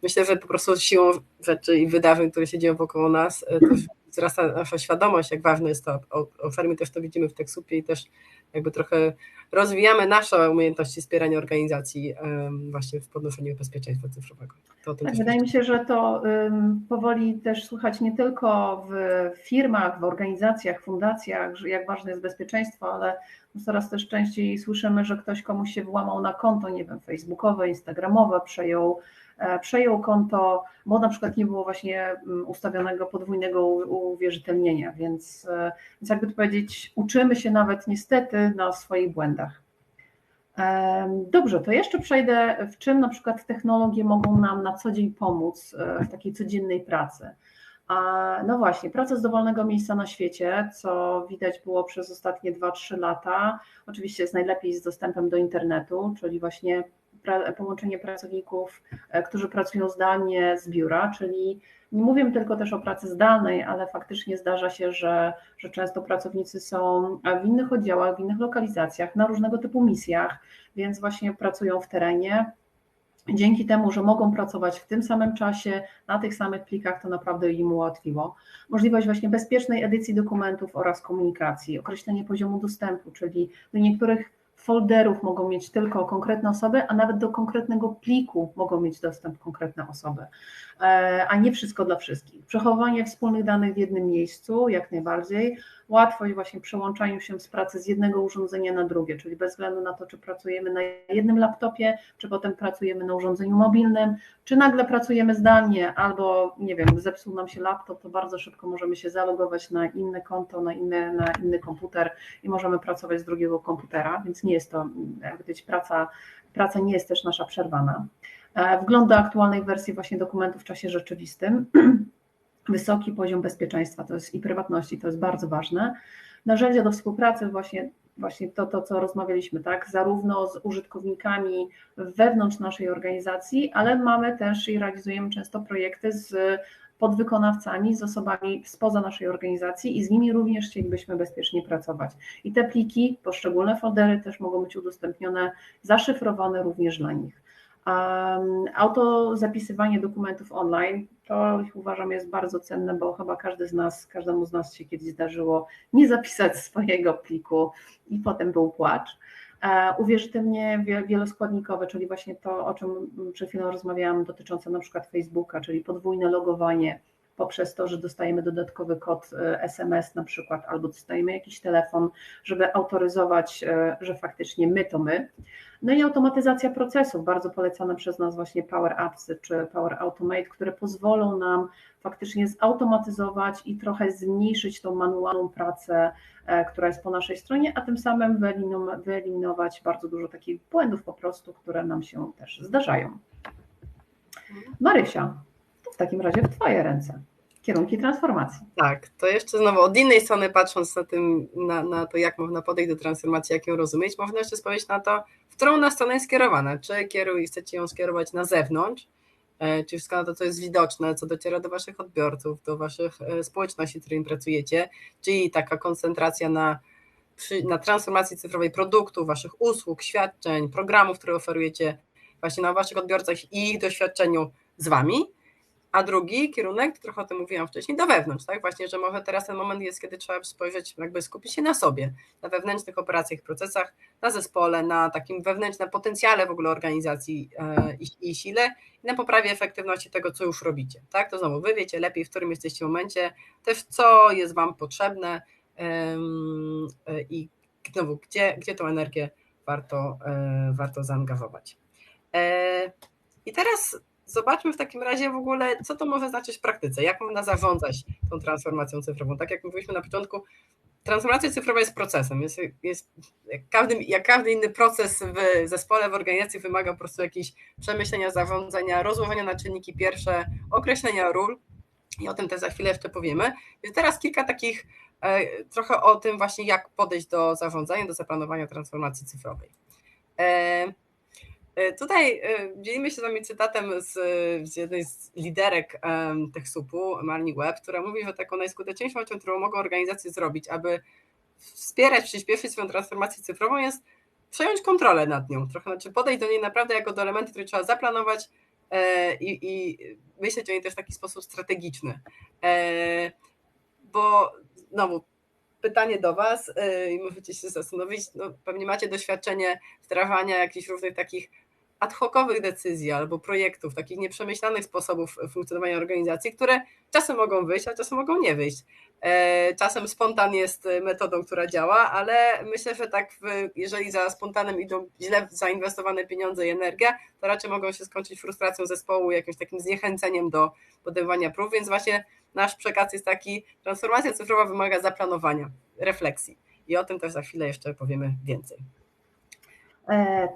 myślę, że po prostu siłą rzeczy i wydarzeń, które się dzieją wokół nas, też wzrasta nasza świadomość, jak ważne jest to. My też to widzimy w TechSupie i też jakby trochę rozwijamy nasze umiejętności wspierania organizacji właśnie w podnoszeniu bezpieczeństwa cyfrowego. Tak, wydaje mi się, że to powoli też słychać nie tylko w firmach, w organizacjach, fundacjach, że jak ważne jest bezpieczeństwo, ale coraz też częściej słyszymy, że ktoś komuś się włamał na konto, nie wiem, facebookowe, instagramowe, przejął konto, bo na przykład nie było właśnie ustawionego podwójnego uwierzytelnienia, więc jakby to powiedzieć, uczymy się nawet niestety na swoich błędach. Dobrze, to jeszcze przejdę, w czym na przykład technologie mogą nam na co dzień pomóc w takiej codziennej pracy. No właśnie, praca z dowolnego miejsca na świecie, co widać było przez ostatnie 2-3 lata, oczywiście jest najlepiej z dostępem do internetu, czyli właśnie połączenie pracowników, którzy pracują zdalnie z biura, czyli nie mówię tylko też o pracy zdalnej, ale faktycznie zdarza się, że często pracownicy są w innych oddziałach, w innych lokalizacjach, na różnego typu misjach, więc właśnie pracują w terenie. Dzięki temu, że mogą pracować w tym samym czasie, na tych samych plikach, to naprawdę im ułatwiło. Możliwość właśnie bezpiecznej edycji dokumentów oraz komunikacji, określenie poziomu dostępu, czyli do niektórych folderów mogą mieć tylko konkretne osoby, a nawet do konkretnego pliku mogą mieć dostęp konkretne osoby, a nie wszystko dla wszystkich. Przechowywanie wspólnych danych w jednym miejscu, jak najbardziej. Łatwość właśnie przełączaniu się z pracy z jednego urządzenia na drugie, czyli bez względu na to, czy pracujemy na jednym laptopie, czy potem pracujemy na urządzeniu mobilnym, czy nagle pracujemy zdalnie, albo nie wiem, zepsuł nam się laptop, to bardzo szybko możemy się zalogować na inne konto, na inny komputer i możemy pracować z drugiego komputera, więc nie jest to, jak widać, praca nie jest też nasza przerwana. Wgląd do aktualnej wersji właśnie dokumentów w czasie rzeczywistym. Wysoki poziom bezpieczeństwa i prywatności, to jest bardzo ważne. Narzędzia do współpracy, właśnie to, co rozmawialiśmy, tak, zarówno z użytkownikami wewnątrz naszej organizacji, ale mamy też i realizujemy często projekty z podwykonawcami, z osobami spoza naszej organizacji i z nimi również chcielibyśmy bezpiecznie pracować. I te pliki, poszczególne foldery też mogą być udostępnione, zaszyfrowane również dla nich. Autozapisywanie dokumentów online, to uważam jest bardzo cenne, bo chyba każdemu z nas się kiedyś zdarzyło nie zapisać swojego pliku i potem był płacz. Uwierzytelnienie wieloskładnikowe, czyli właśnie to, o czym przed chwilą rozmawiałam, dotyczące na przykład Facebooka, czyli podwójne logowanie poprzez to, że dostajemy dodatkowy kod SMS na przykład, albo dostajemy jakiś telefon, żeby autoryzować, że faktycznie my to my. No i automatyzacja procesów, bardzo polecane przez nas właśnie Power Apps czy Power Automate, które pozwolą nam faktycznie zautomatyzować i trochę zmniejszyć tą manualną pracę, która jest po naszej stronie, a tym samym wyeliminować bardzo dużo takich błędów po prostu, które nam się też zdarzają. Marysia, to w takim razie w Twoje ręce. Kierunki transformacji. Tak, to jeszcze znowu od innej strony patrząc na to, jak można podejść do transformacji, jak ją rozumieć, można jeszcze spojrzeć na to, w którą na stronę jest skierowana. Czy chcecie ją skierować na zewnątrz, czy wszystko na to, co jest widoczne, co dociera do waszych odbiorców, do waszych społeczności, z którymi pracujecie, czyli taka koncentracja na transformacji cyfrowej produktów, waszych usług, świadczeń, programów, które oferujecie właśnie na waszych odbiorcach i ich doświadczeniu z wami. A drugi kierunek, trochę o tym mówiłam wcześniej, do wewnątrz, tak? Właśnie, że może teraz ten moment jest, kiedy trzeba spojrzeć, jakby skupić się na sobie, na wewnętrznych operacjach, procesach, na zespole, na takim wewnętrznym potencjale w ogóle organizacji i sile i na poprawie efektywności tego, co już robicie, tak? To znowu wy wiecie lepiej, w którym jesteście momencie, też co jest wam potrzebne i znowu, gdzie tą energię warto zaangażować. I teraz zobaczmy w takim razie w ogóle, co to może znaczyć w praktyce, jak można zarządzać tą transformacją cyfrową. Tak jak mówiliśmy na początku, transformacja cyfrowa jest procesem, jest jak każdy inny proces w zespole, w organizacji wymaga po prostu jakichś przemyślenia, zarządzania, rozłożenia na czynniki pierwsze, określenia ról i o tym też za chwilę jeszcze powiemy. Więc teraz kilka takich, trochę o tym właśnie, jak podejść do zarządzania, do zaplanowania transformacji cyfrowej. Tutaj dzielimy się z wami cytatem z jednej z liderek TechSoup-u, Marni Webb, która mówi, że taką najskuteczniejszą rzeczą, którą mogą organizacje zrobić, aby wspierać, przyspieszyć swoją transformację cyfrową, jest przejąć kontrolę nad nią. Trochę, znaczy podejść do niej naprawdę jako do elementu, który trzeba zaplanować i myśleć o niej też w taki sposób strategiczny. Bo znowu pytanie do was i możecie się zastanowić, no, pewnie macie doświadczenie wdrażania jakichś różnych takich ad hocowych decyzji albo projektów, takich nieprzemyślanych sposobów funkcjonowania organizacji, które czasem mogą wyjść, a czasem mogą nie wyjść. Czasem spontan jest metodą, która działa, ale myślę, że tak, jeżeli za spontanem idą źle zainwestowane pieniądze i energia, to raczej mogą się skończyć frustracją zespołu, jakimś takim zniechęceniem do podejmowania prób, więc właśnie nasz przekaz jest taki, transformacja cyfrowa wymaga zaplanowania, refleksji i o tym też za chwilę jeszcze powiemy więcej.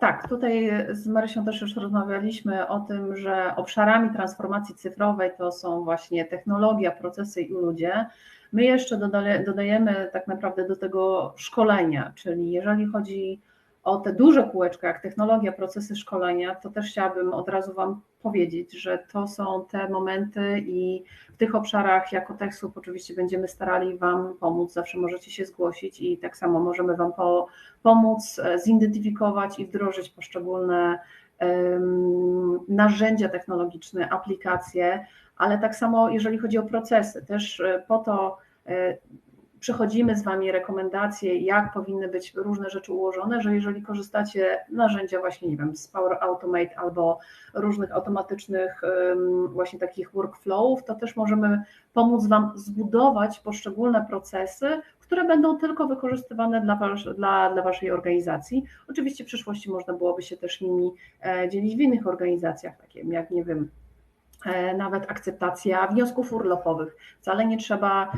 Tak, tutaj z Marysią też już rozmawialiśmy o tym, że obszarami transformacji cyfrowej to są właśnie technologia, procesy i ludzie. My jeszcze dodajemy tak naprawdę do tego szkolenia, czyli jeżeli chodzi o te duże kółeczka, jak technologia, procesy szkolenia, to też chciałabym od razu Wam powiedzieć, że to są te momenty i w tych obszarach jako TechSoup oczywiście będziemy starali Wam pomóc, zawsze możecie się zgłosić i tak samo możemy Wam pomóc zidentyfikować i wdrożyć poszczególne narzędzia technologiczne, aplikacje, ale tak samo jeżeli chodzi o procesy, też po to przechodzimy z Wami rekomendacje, jak powinny być różne rzeczy ułożone, że jeżeli korzystacie narzędzia właśnie, nie wiem, z Power Automate albo różnych automatycznych właśnie takich workflowów, to też możemy pomóc Wam zbudować poszczególne procesy, które będą tylko wykorzystywane dla Waszej organizacji. Oczywiście w przyszłości można byłoby się też nimi dzielić w innych organizacjach, takim jak, nie wiem, nawet akceptacja wniosków urlopowych. Wcale nie trzeba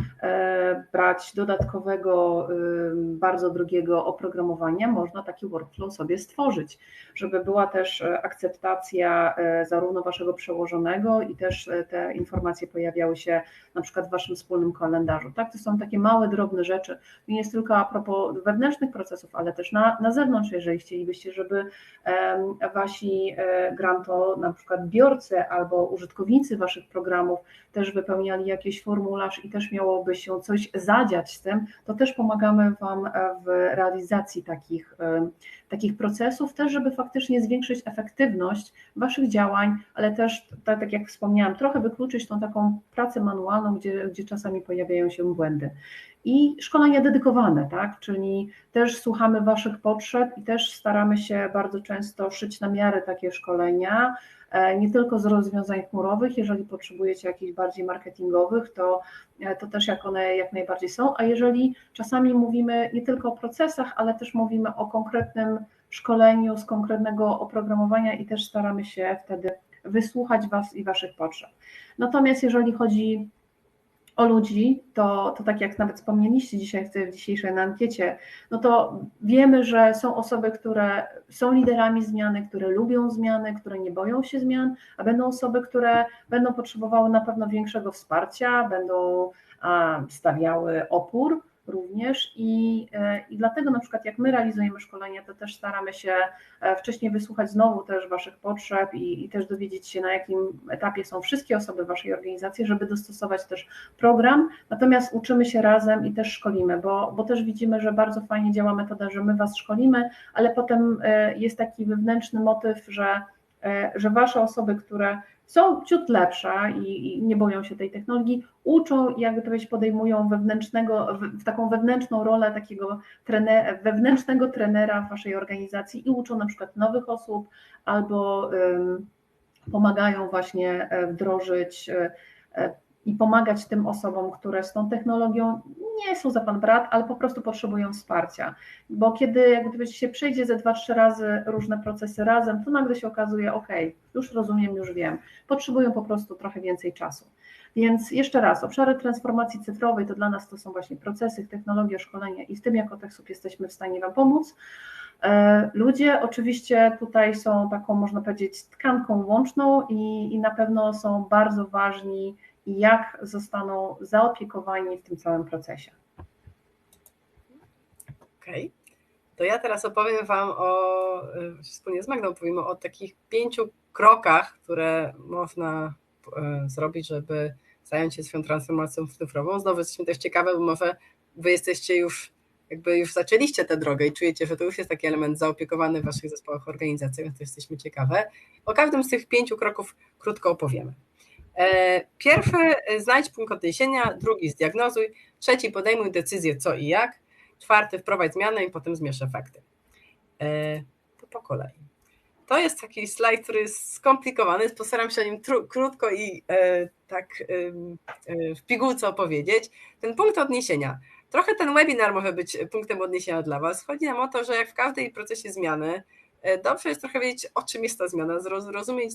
brać dodatkowego, bardzo drogiego oprogramowania, można taki workflow sobie stworzyć, żeby była też akceptacja zarówno Waszego przełożonego i też te informacje pojawiały się na przykład w Waszym wspólnym kalendarzu. Tak, to są takie małe, drobne rzeczy. Nie jest tylko a propos wewnętrznych procesów, ale też na zewnątrz, jeżeli chcielibyście, żeby Wasi granto, na przykład biorcy albo użytkownicy Waszych programów też wypełniali jakiś formularz i też miałoby się coś zadziać z tym, to też pomagamy Wam w realizacji takich procesów, też żeby faktycznie zwiększyć efektywność Waszych działań, ale też, tak jak wspomniałam, trochę wykluczyć tą taką pracę manualną, gdzie czasami pojawiają się błędy. I szkolenia dedykowane, tak? Czyli też słuchamy Waszych potrzeb i też staramy się bardzo często szyć na miarę takie szkolenia, nie tylko z rozwiązań chmurowych, jeżeli potrzebujecie jakichś bardziej marketingowych, to też jak one jak najbardziej są, a jeżeli czasami mówimy nie tylko o procesach, ale też mówimy o konkretnym szkoleniu z konkretnego oprogramowania i też staramy się wtedy wysłuchać Was i Waszych potrzeb. Natomiast jeżeli chodzi o ludzi, to tak jak nawet wspomnieliście dzisiaj w dzisiejszej ankiecie, no to wiemy, że są osoby, które są liderami zmiany, które lubią zmiany, które nie boją się zmian, a będą osoby, które będą potrzebowały na pewno większego wsparcia, będą stawiały opór również i dlatego na przykład jak my realizujemy szkolenia, to też staramy się wcześniej wysłuchać znowu też Waszych potrzeb i też dowiedzieć się, na jakim etapie są wszystkie osoby w Waszej organizacji, żeby dostosować też program, natomiast uczymy się razem i też szkolimy, bo też widzimy, że bardzo fajnie działa metoda, że my Was szkolimy, ale potem jest taki wewnętrzny motyw, że Wasze osoby, które są ciut lepsze i nie boją się tej technologii, uczą, jakby to powiedzieć, podejmują taką wewnętrzną rolę takiego wewnętrznego trenera w Waszej organizacji i uczą na przykład nowych osób albo pomagają właśnie wdrożyć i pomagać tym osobom, które z tą technologią nie są za pan brat, ale po prostu potrzebują wsparcia. Bo kiedy jakby się przejdzie ze 2-3 razy różne procesy razem, to nagle się okazuje, ok, już rozumiem, już wiem, potrzebują po prostu trochę więcej czasu. Więc jeszcze raz, obszary transformacji cyfrowej to dla nas to są właśnie procesy, technologie, szkolenia i w tym jako TechSoup jesteśmy w stanie Wam pomóc. Ludzie oczywiście tutaj są taką, można powiedzieć, tkanką łączną i na pewno są bardzo ważni i jak zostaną zaopiekowani w tym całym procesie. Okej. To ja teraz opowiem Wam wspólnie z Magdą opowiemy o takich 5 krokach, które można zrobić, żeby zająć się swoją transformacją cyfrową. Znowu jesteśmy też ciekawe, bo może Wy jesteście już zaczęliście tę drogę i czujecie, że to już jest taki element zaopiekowany w Waszych zespołach, organizacjach, więc to jesteśmy ciekawe. O każdym z tych 5 kroków krótko opowiemy. Pierwszy, znajdź punkt odniesienia, drugi, zdiagnozuj, trzeci, podejmuj decyzję co i jak, czwarty, wprowadź zmianę i potem zmierz efekty. To po kolei. To jest taki slajd, który jest skomplikowany, postaram się o nim krótko i w pigułce opowiedzieć. Ten punkt odniesienia. Trochę ten webinar może być punktem odniesienia dla Was. Chodzi nam o to, że jak w każdej procesie zmiany, dobrze jest trochę wiedzieć, o czym jest ta zmiana, zrozumieć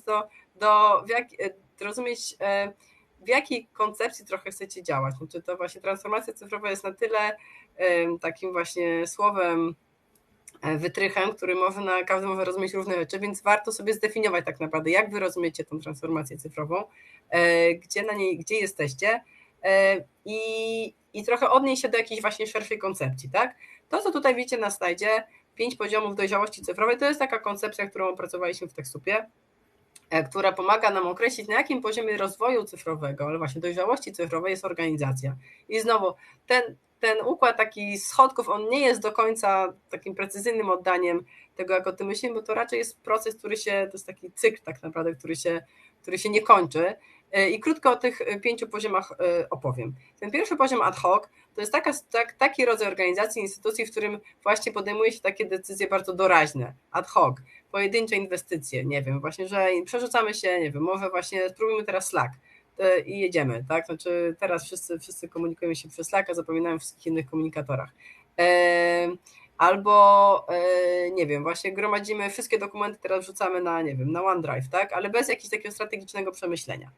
zrozumieć, w jakiej koncepcji trochę chcecie działać. Znaczy to właśnie transformacja cyfrowa jest na tyle takim właśnie słowem, wytrychem, który każdy może rozumieć różne rzeczy, więc warto sobie zdefiniować tak naprawdę, jak Wy rozumiecie tą transformację cyfrową, gdzie jesteście i trochę odnieść się do jakiejś właśnie szerszej koncepcji. Tak? To, co tutaj widzicie na slajdzie, 5 poziomów dojrzałości cyfrowej to jest taka koncepcja, którą opracowaliśmy w TechSoupie, która pomaga nam określić, na jakim poziomie rozwoju cyfrowego, ale właśnie dojrzałości cyfrowej jest organizacja. I znowu ten układ taki schodków, on nie jest do końca takim precyzyjnym oddaniem tego, jak o tym myślimy, bo to raczej jest proces, to jest taki cykl tak naprawdę, który się nie kończy. I krótko o tych 5 poziomach opowiem. Ten pierwszy poziom ad hoc to jest taki rodzaj organizacji, instytucji, w którym właśnie podejmuje się takie decyzje bardzo doraźne, ad hoc, pojedyncze inwestycje, nie wiem, właśnie, że przerzucamy się, nie wiem, może właśnie spróbujmy teraz Slack i jedziemy, tak? Znaczy teraz wszyscy komunikujemy się przez Slack, a zapominają o wszystkich innych komunikatorach. Albo, nie wiem, właśnie gromadzimy wszystkie dokumenty, teraz wrzucamy na, nie wiem, na OneDrive, tak? Ale bez jakiegoś takiego strategicznego przemyślenia.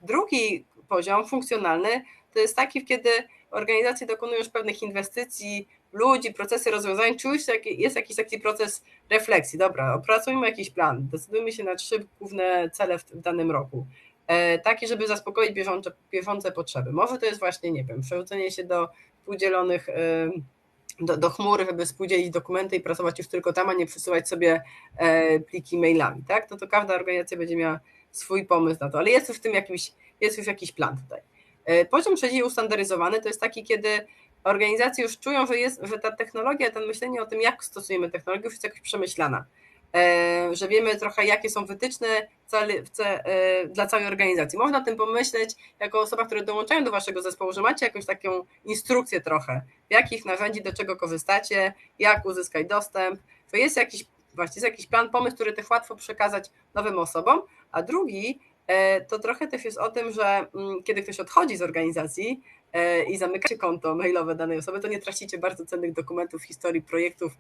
Drugi poziom funkcjonalny to jest taki, kiedy organizacje dokonują już pewnych inwestycji, ludzi, procesy rozwiązań, czy już jest jakiś taki proces refleksji. Dobra, opracujmy jakiś plan, decydujmy się na 3 główne cele w danym roku, takie, żeby zaspokoić bieżące potrzeby. Może to jest właśnie, nie wiem, przerzucenie się do współdzielonych, do chmury, żeby współdzielić dokumenty i pracować już tylko tam, a nie przesyłać sobie pliki mailami, tak? To każda organizacja będzie miała swój pomysł na to, ale jest już jakiś plan tutaj. Poziom trzeci ustandaryzowany to jest taki, kiedy organizacje już czują, że ta technologia, ten myślenie o tym, jak stosujemy technologię, już jest jakoś przemyślana, że wiemy trochę, jakie są wytyczne dla całej organizacji. Można o tym pomyśleć jako osoba, które dołączają do waszego zespołu, że macie jakąś taką instrukcję trochę, jakich narzędzi, do czego korzystacie, jak uzyskać dostęp, że jest jakiś plan, pomysł, który też łatwo przekazać nowym osobom, a drugi to trochę też jest o tym, że kiedy ktoś odchodzi z organizacji i zamykacie konto mailowe danej osoby, to nie tracicie bardzo cennych dokumentów, historii projektów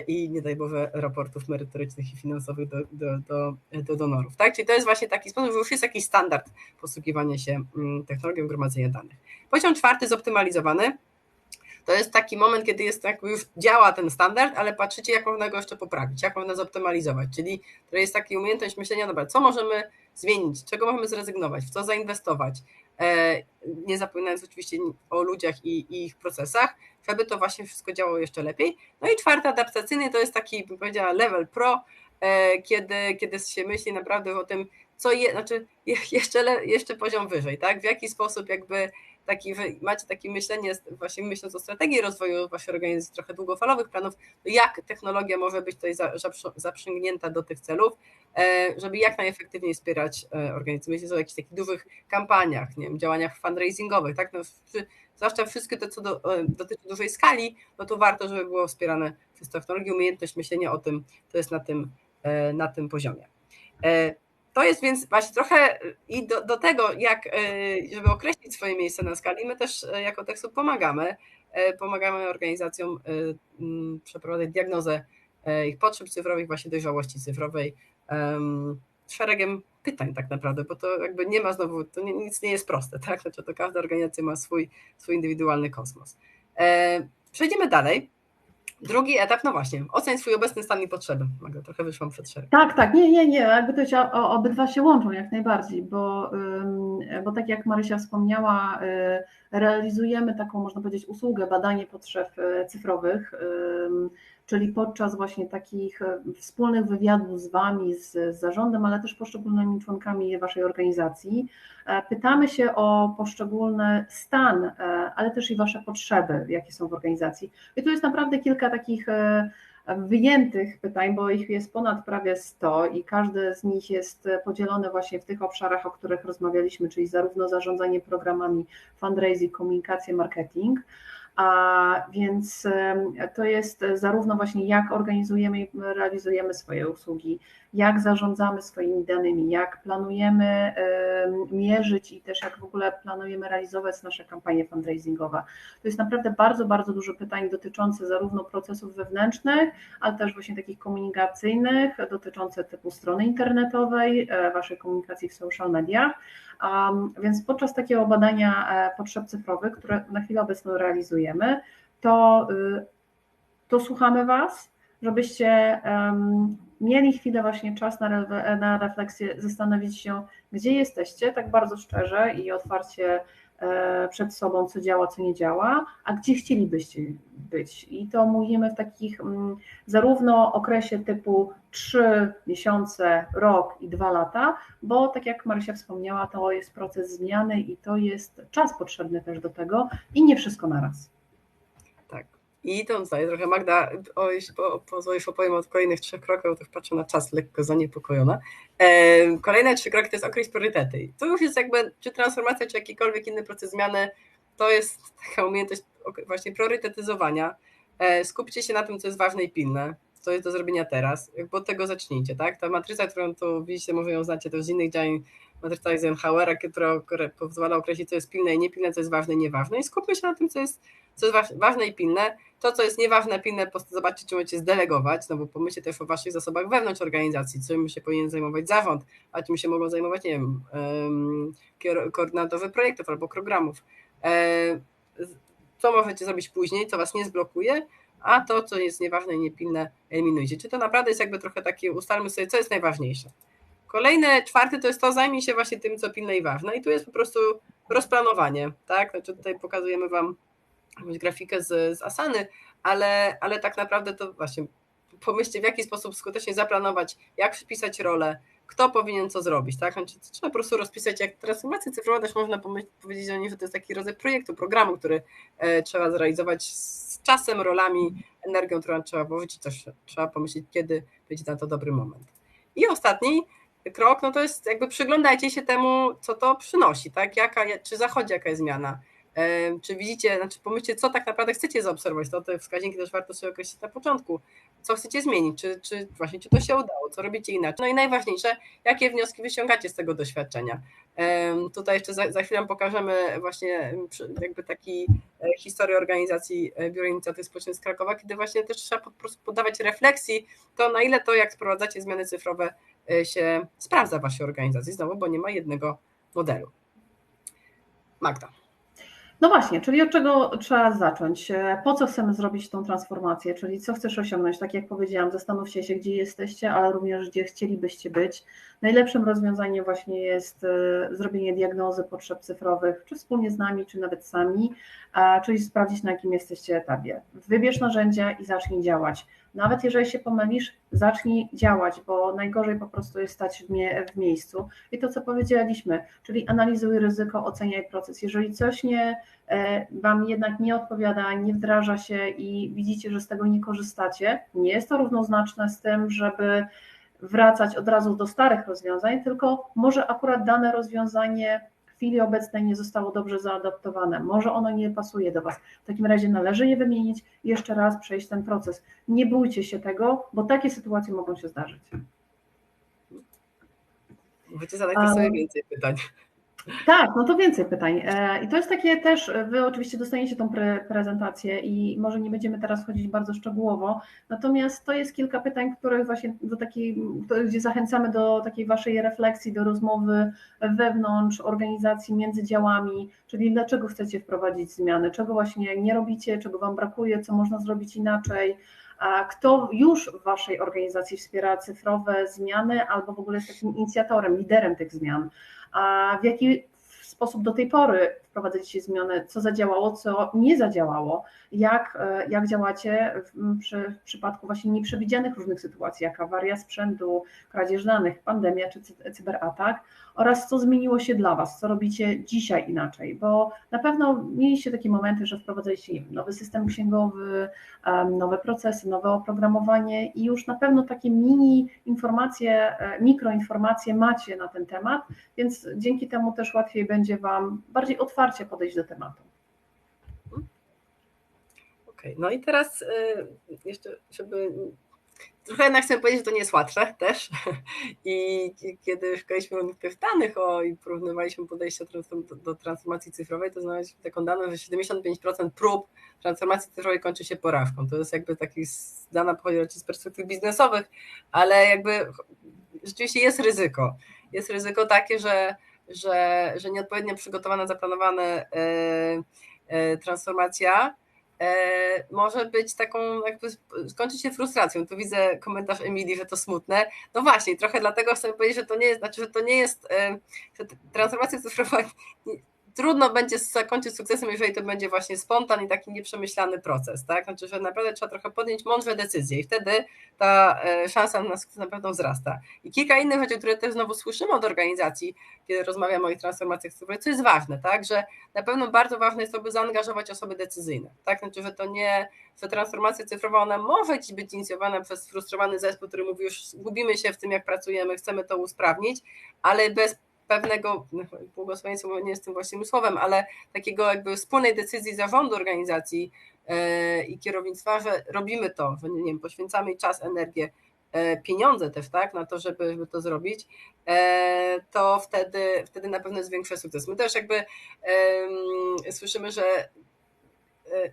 i nie daj Boże raportów merytorycznych i finansowych do donorów. Tak? Czyli to jest właśnie taki sposób, że już jest jakiś standard posługiwania się technologią gromadzenia danych. Poziom czwarty zoptymalizowany. To jest taki moment, kiedy już działa ten standard, ale patrzycie, jak można go jeszcze poprawić, jak można zoptymalizować, czyli to jest taka umiejętność myślenia, dobra, co możemy zmienić, czego możemy zrezygnować, w co zainwestować, nie zapominając oczywiście o ludziach i ich procesach, żeby to właśnie wszystko działało jeszcze lepiej. No i czwarty adaptacyjny to jest taki, bym powiedziała, level pro, kiedy się myśli naprawdę o tym, jeszcze poziom wyżej, tak? W jaki sposób macie takie myślenie, właśnie myśląc o strategii rozwoju waszej organizacji, trochę długofalowych planów, jak technologia może być tutaj zaprzęgnięta do tych celów, żeby jak najefektywniej wspierać organizacje. Myślę o jakichś takich dużych kampaniach, nie wiem, działaniach fundraisingowych, tak? No, zwłaszcza wszystkie to, co dotyczy dużej skali, no to warto, żeby było wspierane przez technologię. Umiejętność myślenia o tym, to jest na tym poziomie. To jest więc właśnie trochę i do tego, żeby określić swoje miejsce na skali, my też jako TechSoup pomagamy organizacjom przeprowadzać diagnozę ich potrzeb cyfrowych, właśnie dojrzałości cyfrowej, szeregiem pytań tak naprawdę, bo to jakby nie ma znowu, to nic nie jest proste, tak? Znaczy to każda organizacja ma swój indywidualny kosmos. Przejdziemy dalej. Drugi etap, no właśnie, oceń swój obecny stan i potrzeby. Magda, trochę wyszłam przed szereg. Tak, nie, jakby to obydwa się łączą jak najbardziej, bo tak jak Marysia wspomniała, realizujemy taką, można powiedzieć, usługę, badanie potrzeb cyfrowych, czyli podczas właśnie takich wspólnych wywiadów z Wami, z zarządem, ale też poszczególnymi członkami Waszej organizacji, pytamy się o poszczególny stan, ale też i Wasze potrzeby, jakie są w organizacji. I tu jest naprawdę kilka takich wyjętych pytań, bo ich jest ponad prawie 100 i każdy z nich jest podzielony właśnie w tych obszarach, o których rozmawialiśmy, czyli zarówno zarządzanie programami fundraising, komunikację, marketing, a więc to jest zarówno właśnie jak organizujemy i realizujemy swoje usługi, jak zarządzamy swoimi danymi, jak planujemy mierzyć i też jak w ogóle planujemy realizować nasze kampanie fundraisingowe. To jest naprawdę bardzo, bardzo dużo pytań dotyczących zarówno procesów wewnętrznych, ale też właśnie takich komunikacyjnych, dotyczących typu strony internetowej, waszej komunikacji w social mediach. Więc podczas takiego badania potrzeb cyfrowych, które na chwilę obecną realizujemy, to słuchamy Was, żebyście mieli chwilę właśnie czas na refleksję, zastanowić się, gdzie jesteście, tak bardzo szczerze i otwarcie przed sobą, co działa, co nie działa, a gdzie chcielibyście być. I to mówimy w takich zarówno okresie typu 3 miesiące, rok i 2 lata, bo tak jak Marysia wspomniała, to jest proces zmiany i to jest czas potrzebny też do tego i nie wszystko naraz. Tak. I to tutaj trochę Magda, jeśli pozwolisz, opowiem od kolejnych 3 kroków, to patrzę na czas lekko zaniepokojona. Kolejne 3 kroki to jest określ priorytety. To już jest jakby, czy transformacja, czy jakikolwiek inny proces zmiany, to jest taka umiejętność właśnie priorytetyzowania. Skupcie się na tym, co jest ważne i pilne, co jest do zrobienia teraz, jakby od tego zacznijcie, tak? Ta matryca, którą tu widzicie, może ją znacie też z innych działań, matryca Eisenhowera, która pozwala określić, co jest pilne i niepilne, co jest ważne i nieważne, i skupmy się na tym, co jest ważne i pilne. To, co jest nieważne, pilne, zobaczcie, czy możecie zdelegować, no bo pomyślcie też o waszych zasobach wewnątrz organizacji, czym się powinien zajmować zarząd, a czym się mogą zajmować, nie wiem, koordynatorzy projektów albo programów. Co możecie zrobić później, co was nie zblokuje, a to, co jest nieważne i niepilne, eliminujcie. Czy to naprawdę jest jakby trochę takie, ustalmy sobie, co jest najważniejsze. Kolejne, 4 to jest to, zajmij się właśnie tym, co pilne i ważne, i tu jest po prostu rozplanowanie, tak? Znaczy tutaj pokazujemy wam jakąś grafikę z Asany, ale tak naprawdę to właśnie pomyślcie, w jaki sposób skutecznie zaplanować, jak przypisać rolę, kto powinien co zrobić, tak? Znaczy, trzeba po prostu rozpisać, jak transformacja cyfrowa też można powiedzieć o niej, że to jest taki rodzaj projektu, programu, który trzeba zrealizować z czasem, rolami, energią, którą trzeba włożyć, i też trzeba pomyśleć, kiedy będzie na to dobry moment. I ostatni krok, no to jest jakby przyglądajcie się temu, co to przynosi, tak? Czy zachodzi jaka jest zmiana, czy widzicie, znaczy pomyślcie, co tak naprawdę chcecie zaobserwować, to te wskaźniki też warto sobie określić na początku, co chcecie zmienić, czy to się udało, co robicie inaczej. No i najważniejsze, jakie wnioski wyciągacie z tego doświadczenia. Tutaj jeszcze za chwilę pokażemy właśnie jakby taki historię organizacji Biura Inicjatyw Społecznych z Krakowa, kiedy właśnie też trzeba po prostu poddawać refleksji, to na ile to, jak wprowadzacie zmiany cyfrowe, się sprawdza w waszej organizacji, znowu, bo nie ma jednego modelu. Magda. No właśnie, czyli od czego trzeba zacząć? Po co chcemy zrobić tą transformację? Czyli co chcesz osiągnąć? Tak jak powiedziałam, zastanówcie się, gdzie jesteście, ale również gdzie chcielibyście być. Najlepszym rozwiązaniem właśnie jest zrobienie diagnozy potrzeb cyfrowych, czy wspólnie z nami, czy nawet sami, czyli sprawdzić, na jakim jesteście etapie. Wybierz narzędzia i zacznij działać. Nawet jeżeli się pomylisz, zacznij działać, bo najgorzej po prostu jest stać w miejscu. I to, co powiedzieliśmy, czyli analizuj ryzyko, oceniaj proces. Jeżeli coś Wam jednak nie odpowiada, nie wdraża się i widzicie, że z tego nie korzystacie, nie jest to równoznaczne z tym, żeby wracać od razu do starych rozwiązań, tylko może akurat dane rozwiązanie w chwili obecnej nie zostało dobrze zaadaptowane, może ono nie pasuje do Was. W takim razie należy je wymienić i jeszcze raz przejść ten proces. Nie bójcie się tego, bo takie sytuacje mogą się zdarzyć. Możecie zadać sobie więcej pytań. Tak, no to więcej pytań. I to jest takie też, Wy oczywiście dostaniecie tą prezentację i może nie będziemy teraz chodzić bardzo szczegółowo, natomiast to jest kilka pytań, których właśnie gdzie zachęcamy do takiej Waszej refleksji, do rozmowy wewnątrz organizacji, między działami, czyli dlaczego chcecie wprowadzić zmiany, czego właśnie nie robicie, czego Wam brakuje, co można zrobić inaczej, a kto już w Waszej organizacji wspiera cyfrowe zmiany albo w ogóle jest takim inicjatorem, liderem tych zmian, a w jaki sposób do tej pory wprowadzacie zmiany, co zadziałało, co nie zadziałało, jak działacie w przypadku właśnie nieprzewidzianych różnych sytuacji, jak awaria sprzętu, kradzież danych, pandemia czy cyberatak, oraz co zmieniło się dla Was, co robicie dzisiaj inaczej, bo na pewno mieliście takie momenty, że wprowadzaliście nowy system księgowy, nowe procesy, nowe oprogramowanie i już na pewno takie mini informacje, mikroinformacje macie na ten temat, więc dzięki temu też łatwiej będzie Wam bardziej otwarcie podejść do tematu. Okej, no i teraz jeszcze, żeby trochę jednak chcę powiedzieć, że to nie jest łatwe też. I kiedy szukaliśmy różnych danych i porównywaliśmy podejście do transformacji cyfrowej, to znaleźliśmy taką daną, że 75% prób transformacji cyfrowej kończy się porażką. To jest jakby taki dana pochodzi raczej z perspektyw biznesowych, ale jakby rzeczywiście jest ryzyko. Jest ryzyko takie, że nieodpowiednio przygotowana, zaplanowana transformacja może być taką, jakby skończyć się frustracją. Tu widzę komentarz Emilii, że to smutne. No właśnie, trochę dlatego chcę powiedzieć, że to nie jest, że transformacja cyfrowa trudno będzie zakończyć sukcesem, jeżeli to będzie właśnie spontan i taki nieprzemyślany proces, tak? Znaczy, że naprawdę trzeba trochę podjąć mądre decyzje i wtedy ta szansa na sukces na pewno wzrasta. I kilka innych rzeczy, które też znowu słyszymy od organizacji, kiedy rozmawiamy o ich transformacjach cyfrowych, co jest ważne, tak? Że na pewno bardzo ważne jest to, by zaangażować osoby decyzyjne, tak? Znaczy, że to nie, że transformacja cyfrowa, ona może być inicjowana przez sfrustrowany zespół, który mówi, już gubimy się w tym, jak pracujemy, chcemy to usprawnić, ale bez pewnego, błogosławieństwa nie jest tym właściwym słowem, ale takiego jakby wspólnej decyzji zarządu organizacji i kierownictwa, że robimy to, że nie wiem, poświęcamy czas, energię, pieniądze też, tak, na to, żeby to zrobić, to wtedy na pewno jest większy sukces. My też jakby słyszymy,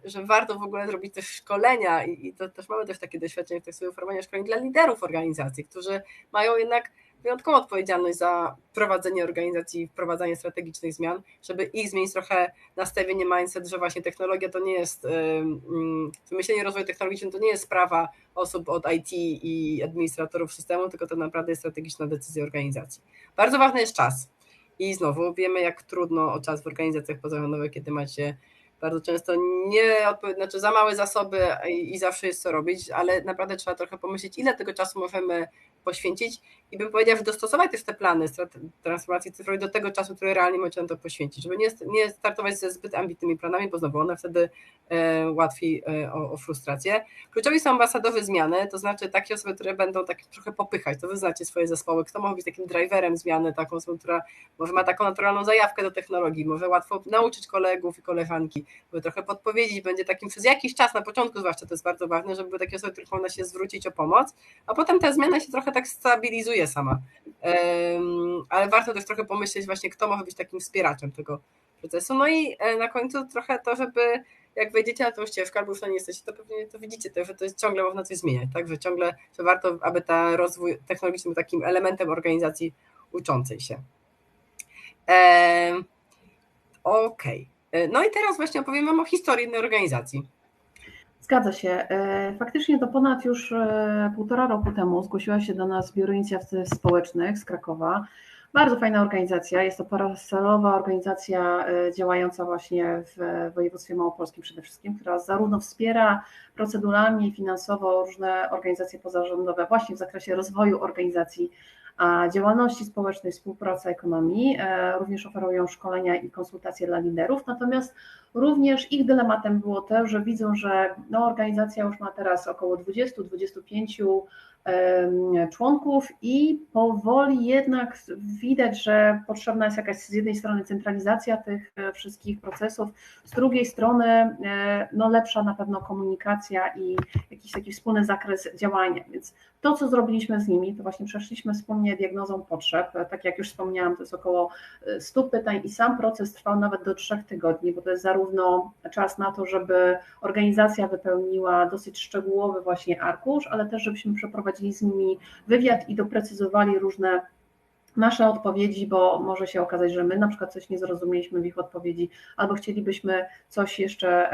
że warto w ogóle zrobić też szkolenia i to też mamy też takie doświadczenie w tych swoich formowaniach szkoleń dla liderów organizacji, którzy mają jednak wyjątkową odpowiedzialność za prowadzenie organizacji, wprowadzanie strategicznych zmian, żeby ich zmienić trochę nastawienie, mindset, że właśnie technologia to nie jest, myślenie rozwoju technologiczny to nie jest sprawa osób od IT i administratorów systemu, tylko to naprawdę jest strategiczna decyzja organizacji. Bardzo ważny jest czas i znowu wiemy, jak trudno o czas w organizacjach pozarządowych, kiedy macie bardzo często znaczy za małe zasoby i zawsze jest co robić, ale naprawdę trzeba trochę pomyśleć, ile tego czasu możemy poświęcić i bym powiedziała, że dostosować też te plany transformacji cyfrowej do tego czasu, który realnie możemy na to poświęcić, żeby nie startować ze zbyt ambitnymi planami, bo znowu one wtedy łatwiej o frustrację. Kluczowi są ambasadorzy zmiany, to znaczy takie osoby, które będą tak trochę popychać, to wy znacie swoje zespoły, kto może być takim driverem zmiany, taką osobą, która może ma taką naturalną zajawkę do technologii, może łatwo nauczyć kolegów i koleżanki, żeby trochę podpowiedzieć, będzie takim przez jakiś czas, na początku zwłaszcza to jest bardzo ważne, żeby były takie osoby, których można się zwrócić o pomoc, a potem ta zmiana się trochę tak stabilizuje sama. Ale warto też trochę pomyśleć właśnie, kto może być takim wspieraczem tego procesu. No i na końcu trochę to, żeby jak wejdziecie na tą ścieżkę, albo już na nie jesteście, to pewnie to widzicie, że to jest ciągle można coś zmieniać, tak? Że ciągle, że warto, aby ta rozwój technologiczny był takim elementem organizacji uczącej się. Okej. No i teraz właśnie opowiem wam o historii jednej organizacji. Zgadza się. Faktycznie to ponad już 1,5 roku temu zgłosiła się do nas Biuro Inicjatyw Społecznych z Krakowa. Bardzo fajna organizacja, jest to parasolowa organizacja działająca właśnie w województwie małopolskim przede wszystkim, która zarówno wspiera proceduralnie i finansowo różne organizacje pozarządowe właśnie w zakresie rozwoju organizacji, działalności społecznej, współpracy, ekonomii, również oferują szkolenia i konsultacje dla liderów, natomiast również ich dylematem było to, że widzą, że organizacja już ma teraz około 20-25 członków i powoli jednak widać, że potrzebna jest jakaś z jednej strony centralizacja tych wszystkich procesów, z drugiej strony lepsza na pewno komunikacja i jakiś taki wspólny zakres działania, więc to, co zrobiliśmy z nimi, to właśnie przeszliśmy wspólnie diagnozą potrzeb, tak jak już wspomniałam, to jest około 100 pytań i sam proces trwał nawet do 3 tygodni, bo to jest zarówno czas na to, żeby organizacja wypełniła dosyć szczegółowy właśnie arkusz, ale też żebyśmy przeprowadzili z nimi wywiad i doprecyzowali różne nasze odpowiedzi, bo może się okazać, że my na przykład coś nie zrozumieliśmy w ich odpowiedzi, albo chcielibyśmy coś jeszcze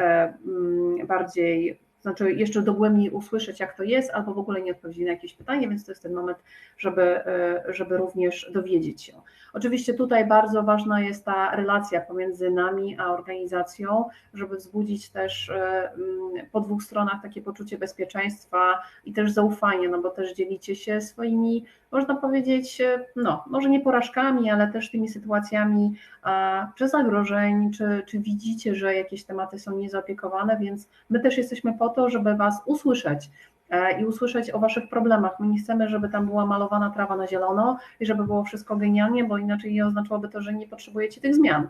bardziej, znaczy jeszcze dogłębniej usłyszeć, jak to jest, albo w ogóle nie odpowiedzieć na jakieś pytanie, więc to jest ten moment, żeby również dowiedzieć się. Oczywiście tutaj bardzo ważna jest ta relacja pomiędzy nami a organizacją, żeby wzbudzić też po dwóch stronach takie poczucie bezpieczeństwa i też zaufanie, bo też dzielicie się swoimi, można powiedzieć, może nie porażkami, ale też tymi sytuacjami czy zagrożeń, czy widzicie, że jakieś tematy są niezaopiekowane, więc my też jesteśmy po to, żeby Was usłyszeć i usłyszeć o Waszych problemach. My nie chcemy, żeby tam była malowana trawa na zielono i żeby było wszystko genialnie, bo inaczej nie oznaczałoby to, że nie potrzebujecie tych zmian.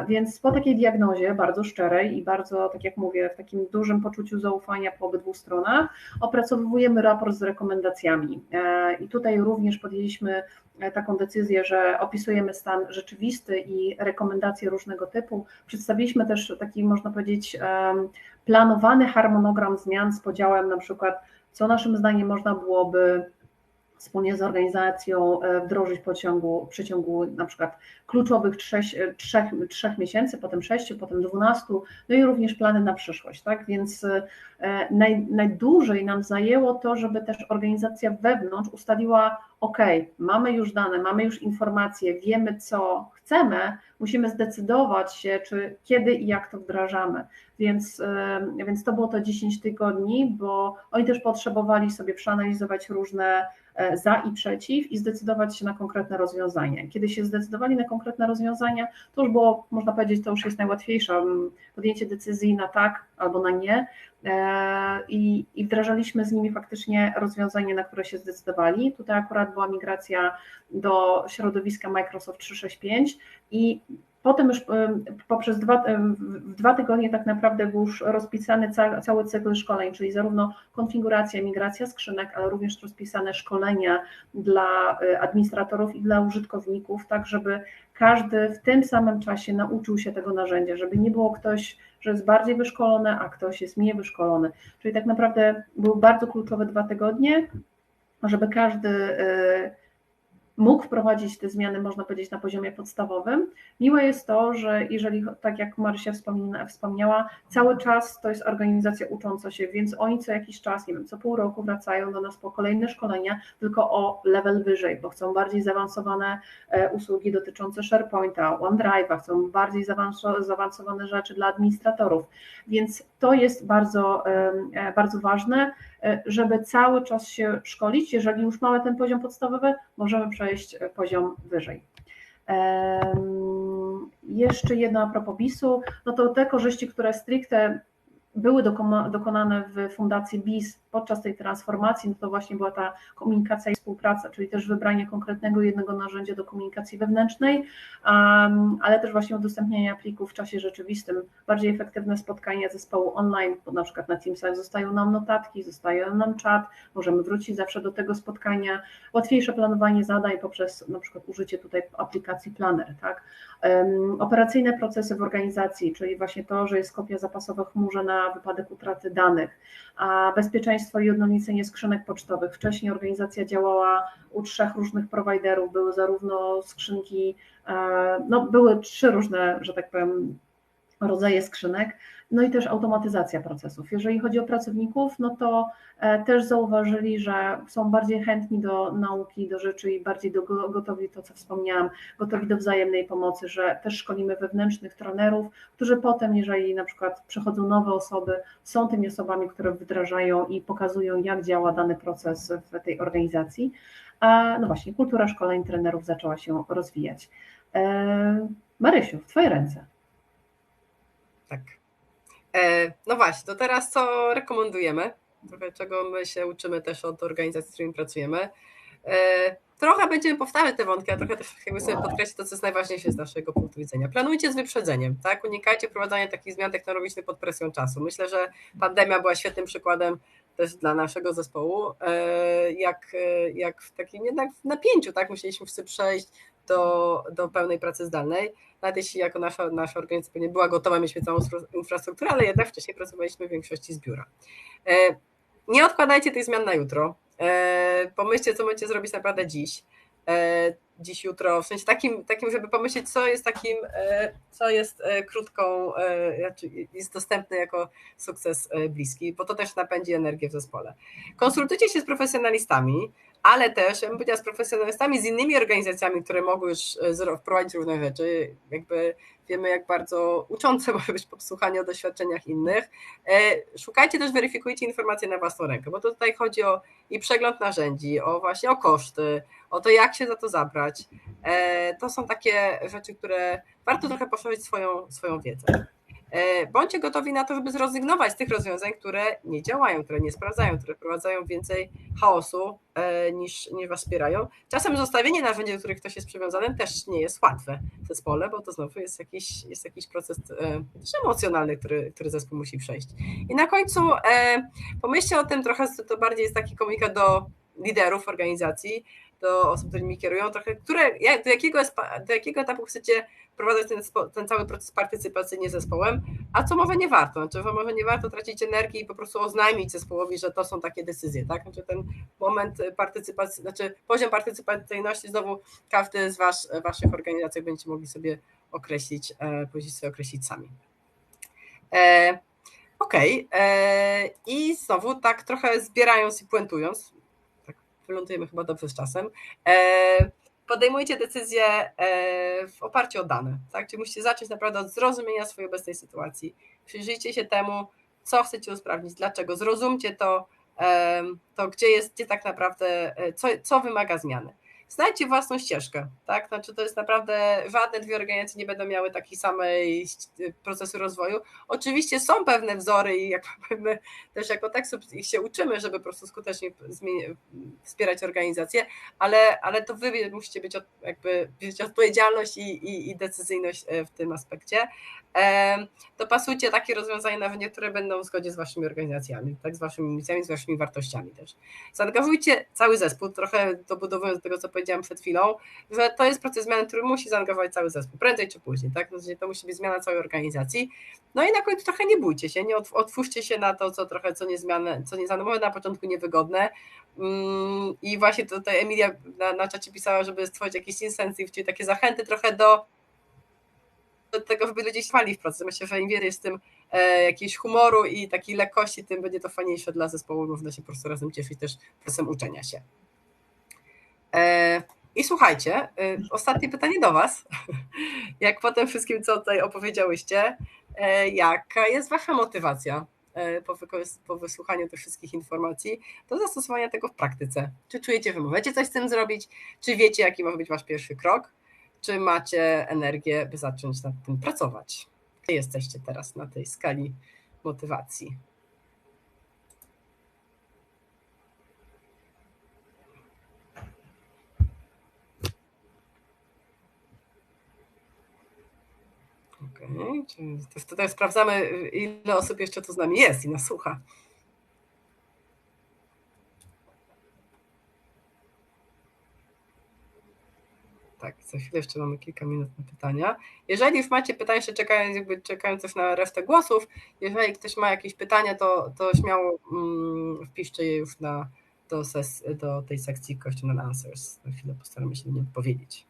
Więc po takiej diagnozie bardzo szczerej i bardzo, tak jak mówię, w takim dużym poczuciu zaufania po obydwu stronach opracowujemy raport z rekomendacjami. I tutaj również podjęliśmy taką decyzję, że opisujemy stan rzeczywisty i rekomendacje różnego typu. Przedstawiliśmy też taki, można powiedzieć, planowany harmonogram zmian z podziałem na przykład, co naszym zdaniem można byłoby wspólnie z organizacją wdrożyć w przeciągu na przykład kluczowych 3 miesięcy, potem 6, potem 12, no i również plany na przyszłość, tak? Więc najdłużej nam zajęło to, żeby też organizacja wewnątrz ustaliła, ok, mamy już dane, mamy już informacje, wiemy co chcemy, musimy zdecydować się, czy kiedy i jak to wdrażamy. Więc to było to 10 tygodni, bo oni też potrzebowali sobie przeanalizować różne za i przeciw i zdecydować się na konkretne rozwiązania. Kiedy się zdecydowali na konkretne rozwiązania, to już było, można powiedzieć, to już jest najłatwiejsze, podjęcie decyzji na tak albo na nie i wdrażaliśmy z nimi faktycznie rozwiązanie, na które się zdecydowali. Tutaj akurat była migracja do środowiska Microsoft 365 i potem już poprzez 2 tygodnie tak naprawdę był już rozpisany cały cykl szkoleń, czyli zarówno konfiguracja, migracja skrzynek, ale również rozpisane szkolenia dla administratorów i dla użytkowników, tak żeby każdy w tym samym czasie nauczył się tego narzędzia, żeby nie było ktoś, że jest bardziej wyszkolony, a ktoś jest mniej wyszkolony. Czyli tak naprawdę były bardzo kluczowe 2 tygodnie, żeby każdy mógł wprowadzić te zmiany, można powiedzieć, na poziomie podstawowym. Miłe jest to, że jeżeli, tak jak Marysia wspomniała, cały czas to jest organizacja ucząca się, więc oni co jakiś czas, nie wiem, co pół roku wracają do nas po kolejne szkolenia, tylko o level wyżej, bo chcą bardziej zaawansowane usługi dotyczące SharePointa, OneDrive'a, chcą bardziej zaawansowane rzeczy dla administratorów, więc to jest bardzo, bardzo ważne, żeby cały czas się szkolić. Jeżeli już mamy ten poziom podstawowy, możemy przejść poziom wyżej. Jeszcze jedno a propos BIS-u, no to te korzyści, które stricte były dokonane w Fundacji BIS podczas tej transformacji, no to właśnie była ta komunikacja i współpraca, czyli też wybranie konkretnego jednego narzędzia do komunikacji wewnętrznej, ale też właśnie udostępnianie plików w czasie rzeczywistym, bardziej efektywne spotkania zespołu online, bo na przykład na Teamsach zostają nam notatki, zostaje nam czat, możemy wrócić zawsze do tego spotkania, łatwiejsze planowanie zadań poprzez na przykład użycie tutaj aplikacji Planner, tak? Operacyjne procesy w organizacji, czyli właśnie to, że jest kopia zapasowa w chmurze na wypadek utraty danych, a bezpieczeństwo i ujednolicenie skrzynek pocztowych. Wcześniej organizacja działała u 3 różnych prowajderów, były zarówno skrzynki, no były 3 różne, że tak powiem, rodzaje skrzynek, no i też automatyzacja procesów. Jeżeli chodzi o pracowników, no to też zauważyli, że są bardziej chętni do nauki, do rzeczy i bardziej gotowi, to co wspomniałam, gotowi do wzajemnej pomocy, że też szkolimy wewnętrznych trenerów, którzy potem, jeżeli na przykład przychodzą nowe osoby, są tymi osobami, które wdrażają i pokazują, jak działa dany proces w tej organizacji. A no właśnie, kultura szkoleń trenerów zaczęła się rozwijać. Marysiu, w Twoje ręce. Tak. No właśnie, to teraz co rekomendujemy? Trochę czego my się uczymy też od organizacji, z którymi pracujemy. Trochę będziemy powtarzać te wątki, a trochę też jakby sobie podkreślić to, co jest najważniejsze z naszego punktu widzenia. Planujcie z wyprzedzeniem, tak? Unikajcie wprowadzania takich zmian technologicznych pod presją czasu. Myślę, że pandemia była świetnym przykładem też dla naszego zespołu, jak w takim jednak w napięciu, tak? Musieliśmy wszyscy przejść do pełnej pracy zdalnej. Nawet jeśli jako nasza organizacja nie była gotowa, mieliśmy całą infrastrukturę, ale jednak wcześniej pracowaliśmy w większości z biura. Nie odkładajcie tych zmian na jutro. Pomyślcie, co możecie zrobić naprawdę dziś, jutro, w sensie takim, żeby pomyśleć, co jest krótką, jest dostępne jako sukces bliski, bo to też napędzi energię w zespole. Konsultujcie się z profesjonalistami, ale też, ja bym powiedziała, z profesjonalistami, z innymi organizacjami, które mogły już wprowadzić różne rzeczy. Jakby wiemy, jak bardzo uczące może być posłuchanie o doświadczeniach innych. Szukajcie też, weryfikujcie informacje na własną rękę, bo to tutaj chodzi o i przegląd narzędzi, właśnie o koszty, o to, jak się za to zabrać. To są takie rzeczy, które warto trochę poszerzyć swoją wiedzę. Bądźcie gotowi na to, żeby zrezygnować z tych rozwiązań, które nie działają, które nie sprawdzają, które wprowadzają więcej chaosu niż was wspierają. Czasem zostawienie narzędzi, do których ktoś jest przywiązany, też nie jest łatwe w zespole, bo to znowu jest jakiś proces też emocjonalny, który zespół musi przejść. I na końcu pomyślcie o tym trochę, to bardziej jest taki komunikat liderów organizacji, do osób, którymi kierują, trochę, do jakiego etapu chcecie prowadzać ten cały proces partycypacyjny zespołem, a co może nie warto, znaczy może nie warto tracić energii i po prostu oznajmić zespołowi, że to są takie decyzje, tak? Znaczy ten moment partycypacji, znaczy poziom partycypacyjności znowu każdy z waszych organizacji będziecie mogli sobie określić, sami. Okej. I znowu tak trochę zbierając i puentując, tak wylądujemy chyba dobrze z czasem, podejmujcie decyzje w oparciu o dane, tak? Czyli musicie zacząć naprawdę od zrozumienia swojej obecnej sytuacji. Przyjrzyjcie się temu, co chcecie usprawnić, dlaczego, zrozumcie to gdzie tak naprawdę, co wymaga zmiany. Znajdźcie własną ścieżkę, tak? Znaczy to jest naprawdę, żadne dwie organizacje nie będą miały takiej samej procesu rozwoju. Oczywiście są pewne wzory i my też jako Techsoup ich się uczymy, żeby po prostu skutecznie wspierać organizacje, ale to wy musicie wziąć odpowiedzialność i decyzyjność w tym aspekcie. Dopasujcie takie rozwiązania narzędzia, które będą w zgodzie z waszymi organizacjami, tak, z waszymi misjami, z waszymi wartościami też. Zaangażujcie cały zespół, trochę dobudowując do tego, co powiedziałam przed chwilą, że to jest proces zmiany, który musi zaangażować cały zespół, prędzej czy później, tak, to musi być zmiana całej organizacji. No i na końcu trochę nie bójcie się, nie otwórzcie się na to, co niezanomowe, na początku niewygodne. I właśnie tutaj Emilia na czacie pisała, żeby stworzyć jakiś incentive, czyli takie zachęty trochę do tego, żeby ludzie się fali w proces. Myślę, że im więcej jest w tym jakiegoś humoru i takiej lekkości, tym będzie to fajniejsze dla zespołu. Można się po prostu razem cieszyć też procesem uczenia się. I słuchajcie, ostatnie pytanie do was. Jak po tym wszystkim, co tutaj opowiedziałyście, jaka jest wasza motywacja po wysłuchaniu tych wszystkich informacji do zastosowania tego w praktyce? Czy czujecie, że możecie coś z tym zrobić? Czy wiecie, jaki może być wasz pierwszy krok? Czy macie energię, by zacząć nad tym pracować? Gdzie jesteście teraz na tej skali motywacji? Okej, to tutaj sprawdzamy, ile osób jeszcze tu z nami jest i nas słucha. Tak, za chwilę jeszcze mamy kilka minut na pytania. Jeżeli już macie pytania, jeszcze czekając też na resztę głosów, jeżeli ktoś ma jakieś pytania, to śmiało wpiszcie je już do tej sekcji Question and Answers. Na chwilę postaramy się nie odpowiedzieć.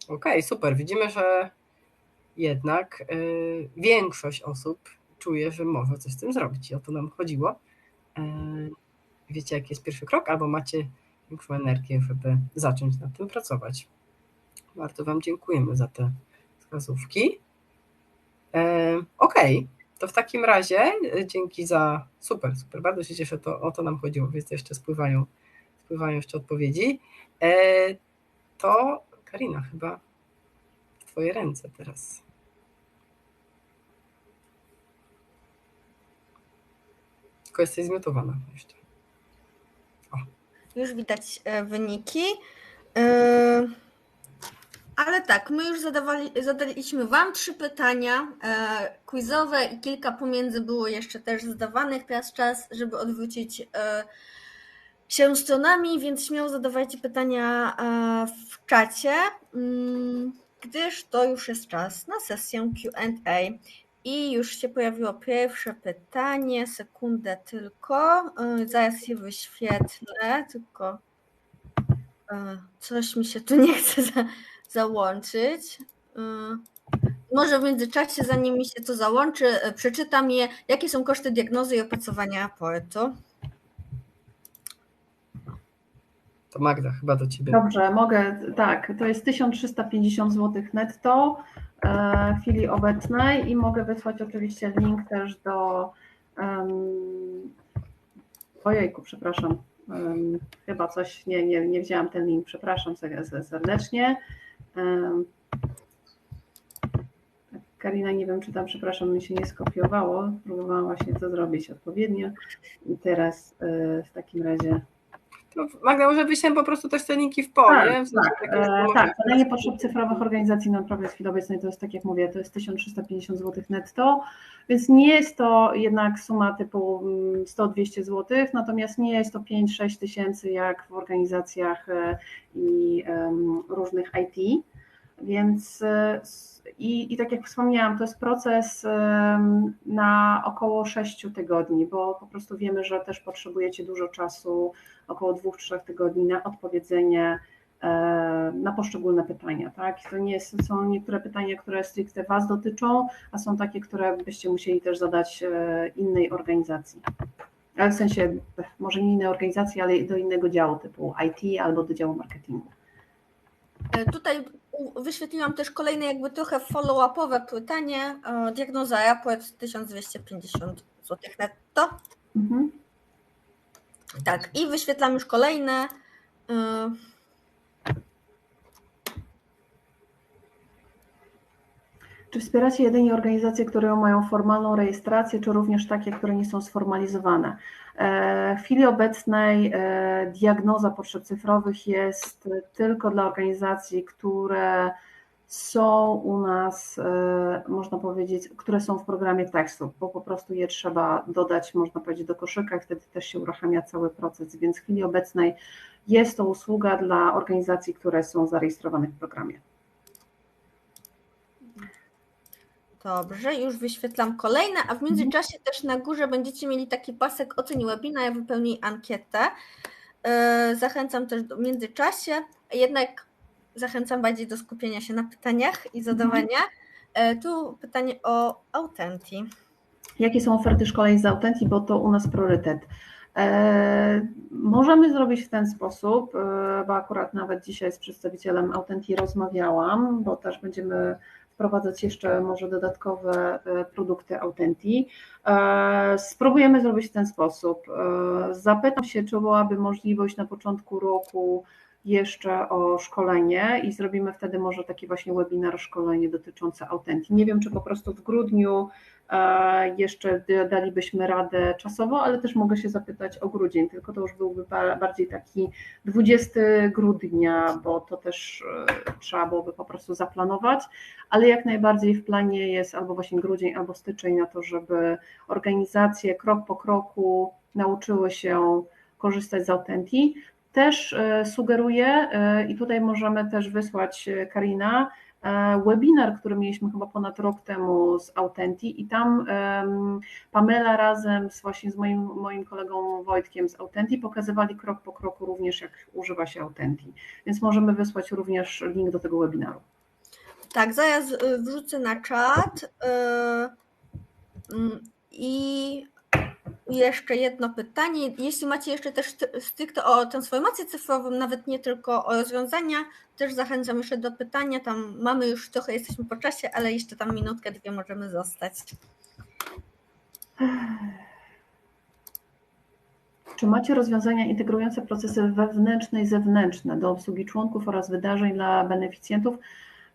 Okej, super. Widzimy, że jednak większość osób czuje, że może coś z tym zrobić i o to nam chodziło. Wiecie, jaki jest pierwszy krok, albo macie większą energię, żeby zacząć nad tym pracować. Bardzo wam dziękujemy za te wskazówki. Okej, to w takim razie dzięki za super, bardzo się cieszę, o to nam chodziło, więc jeszcze spływają jeszcze odpowiedzi. To Karina, chyba w twoje ręce teraz. Tylko jesteś zmiutowana jeszcze. Już widać wyniki. Ale tak, my już zadaliśmy wam 3 pytania quizowe i kilka pomiędzy było jeszcze też zadawanych. Teraz czas, żeby odwrócić się stronami, więc śmiało zadawajcie pytania w czacie, gdyż to już jest czas na sesję Q&A. I już się pojawiło pierwsze pytanie, sekundę tylko, zaraz je wyświetlę, tylko coś mi się tu nie chce załączyć. Może w międzyczasie, zanim mi się to załączy, przeczytam je. Jakie są koszty diagnozy i opracowania raportu? To Magda, chyba do ciebie. Dobrze, mogę, tak, to jest 1350 zł netto w chwili obecnej i mogę wysłać oczywiście link też do, ojejku, przepraszam, chyba coś, nie wzięłam ten link, przepraszam serdecznie. Karina, nie wiem, czy tam, przepraszam, mi się nie skopiowało, próbowałam właśnie to zrobić odpowiednio i teraz w takim razie... Magda, może wyślemy po prostu też te linki w pole. Tak, badanie potrzeb cyfrowych organizacji non-profit w chwili obecnej to jest, tak jak mówię, to jest 1350 zł netto, więc nie jest to jednak suma typu 100-200 zł, natomiast nie jest to 5-6 tysięcy jak w organizacjach i różnych IT, więc i tak jak wspomniałam, to jest proces na około 6 tygodni, bo po prostu wiemy, że też potrzebujecie dużo czasu, około 2-3 tygodni na odpowiedzenie na poszczególne pytania. Tak? Są niektóre pytania, które stricte Was dotyczą, a są takie, które byście musieli też zadać innej organizacji. Ale w sensie, może nie innej organizacji, ale do innego działu typu IT albo do działu marketingu. Tutaj wyświetliłam też kolejne jakby trochę follow-upowe pytanie. Diagnoza raport 1250 zł netto. Mhm. Tak, i wyświetlam już kolejne. Czy wspieracie jedynie organizacje, które mają formalną rejestrację, czy również takie, które nie są sformalizowane? W chwili obecnej diagnoza potrzeb cyfrowych jest tylko dla organizacji, które są u nas, można powiedzieć, które są w programie tekstu, bo po prostu je trzeba dodać, można powiedzieć, do koszyka i wtedy też się uruchamia cały proces, więc w chwili obecnej jest to usługa dla organizacji, które są zarejestrowane w programie. Dobrze, już wyświetlam kolejne, a w międzyczasie też na górze będziecie mieli taki pasek oceń webinar, wypełnij ankietę. Zachęcam też w międzyczasie, jednak zachęcam bardziej do skupienia się na pytaniach i zadawania. Tu pytanie o Authentii. Jakie są oferty szkoleń z Authentii, bo to u nas priorytet. Możemy zrobić w ten sposób, bo akurat nawet dzisiaj z przedstawicielem Authentii rozmawiałam, bo też będziemy wprowadzać jeszcze może dodatkowe produkty Authentii. Spróbujemy zrobić w ten sposób. Zapytam się, czy byłaby możliwość na początku roku jeszcze o szkolenie i zrobimy wtedy może taki właśnie webinar, szkolenie dotyczące Authentii. Nie wiem, czy po prostu w grudniu jeszcze dalibyśmy radę czasowo, ale też mogę się zapytać o grudzień, tylko to już byłby bardziej taki 20 grudnia, bo to też trzeba byłoby po prostu zaplanować, ale jak najbardziej w planie jest albo właśnie grudzień, albo styczeń na to, żeby organizacje krok po kroku nauczyły się korzystać z Authentii. Też sugeruję i tutaj możemy też wysłać, Karina, webinar, który mieliśmy chyba ponad rok temu z Authentii i tam Pamela razem z moim kolegą Wojtkiem z Authentii pokazywali krok po kroku również, jak używa się Authentii, więc możemy wysłać również link do tego webinaru. Tak, zaraz wrzucę na czat i jeszcze jedno pytanie. Jeśli macie jeszcze też stricte o transformację cyfrową, nawet nie tylko o rozwiązania, też zachęcam jeszcze do pytania. Tam mamy już trochę, jesteśmy po czasie, ale jeszcze tam minutkę, 2 możemy zostać. Czy macie rozwiązania integrujące procesy wewnętrzne i zewnętrzne do obsługi członków oraz wydarzeń dla beneficjentów,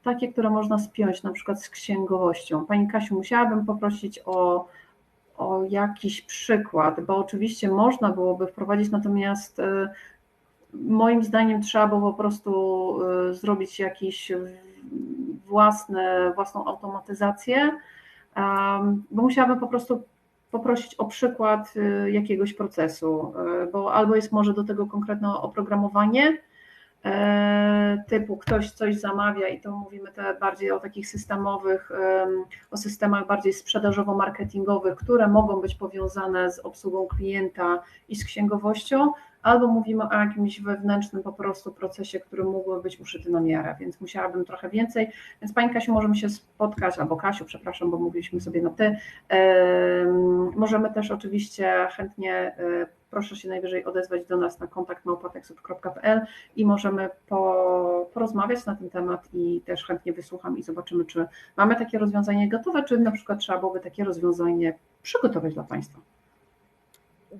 takie, które można spiąć na przykład z księgowością? Pani Kasiu, musiałabym poprosić o jakiś przykład, bo oczywiście można byłoby wprowadzić, natomiast moim zdaniem trzeba było po prostu zrobić jakąś własną automatyzację, bo musiałabym po prostu poprosić o przykład jakiegoś procesu, bo albo jest może do tego konkretne oprogramowanie, typu ktoś coś zamawia i to mówimy bardziej o takich systemowych, o systemach bardziej sprzedażowo-marketingowych, które mogą być powiązane z obsługą klienta i z księgowością, albo mówimy o jakimś wewnętrznym po prostu procesie, który mógłby być uszyty na miarę, więc musiałabym trochę więcej, więc Pani Kasiu, możemy się spotkać, albo Kasiu, przepraszam, bo mówiliśmy sobie na ty, możemy też oczywiście chętnie, proszę się najwyżej odezwać do nas na kontakt@texud.pl i możemy porozmawiać na ten temat i też chętnie wysłucham i zobaczymy, czy mamy takie rozwiązanie gotowe, czy na przykład trzeba byłoby takie rozwiązanie przygotować dla Państwa.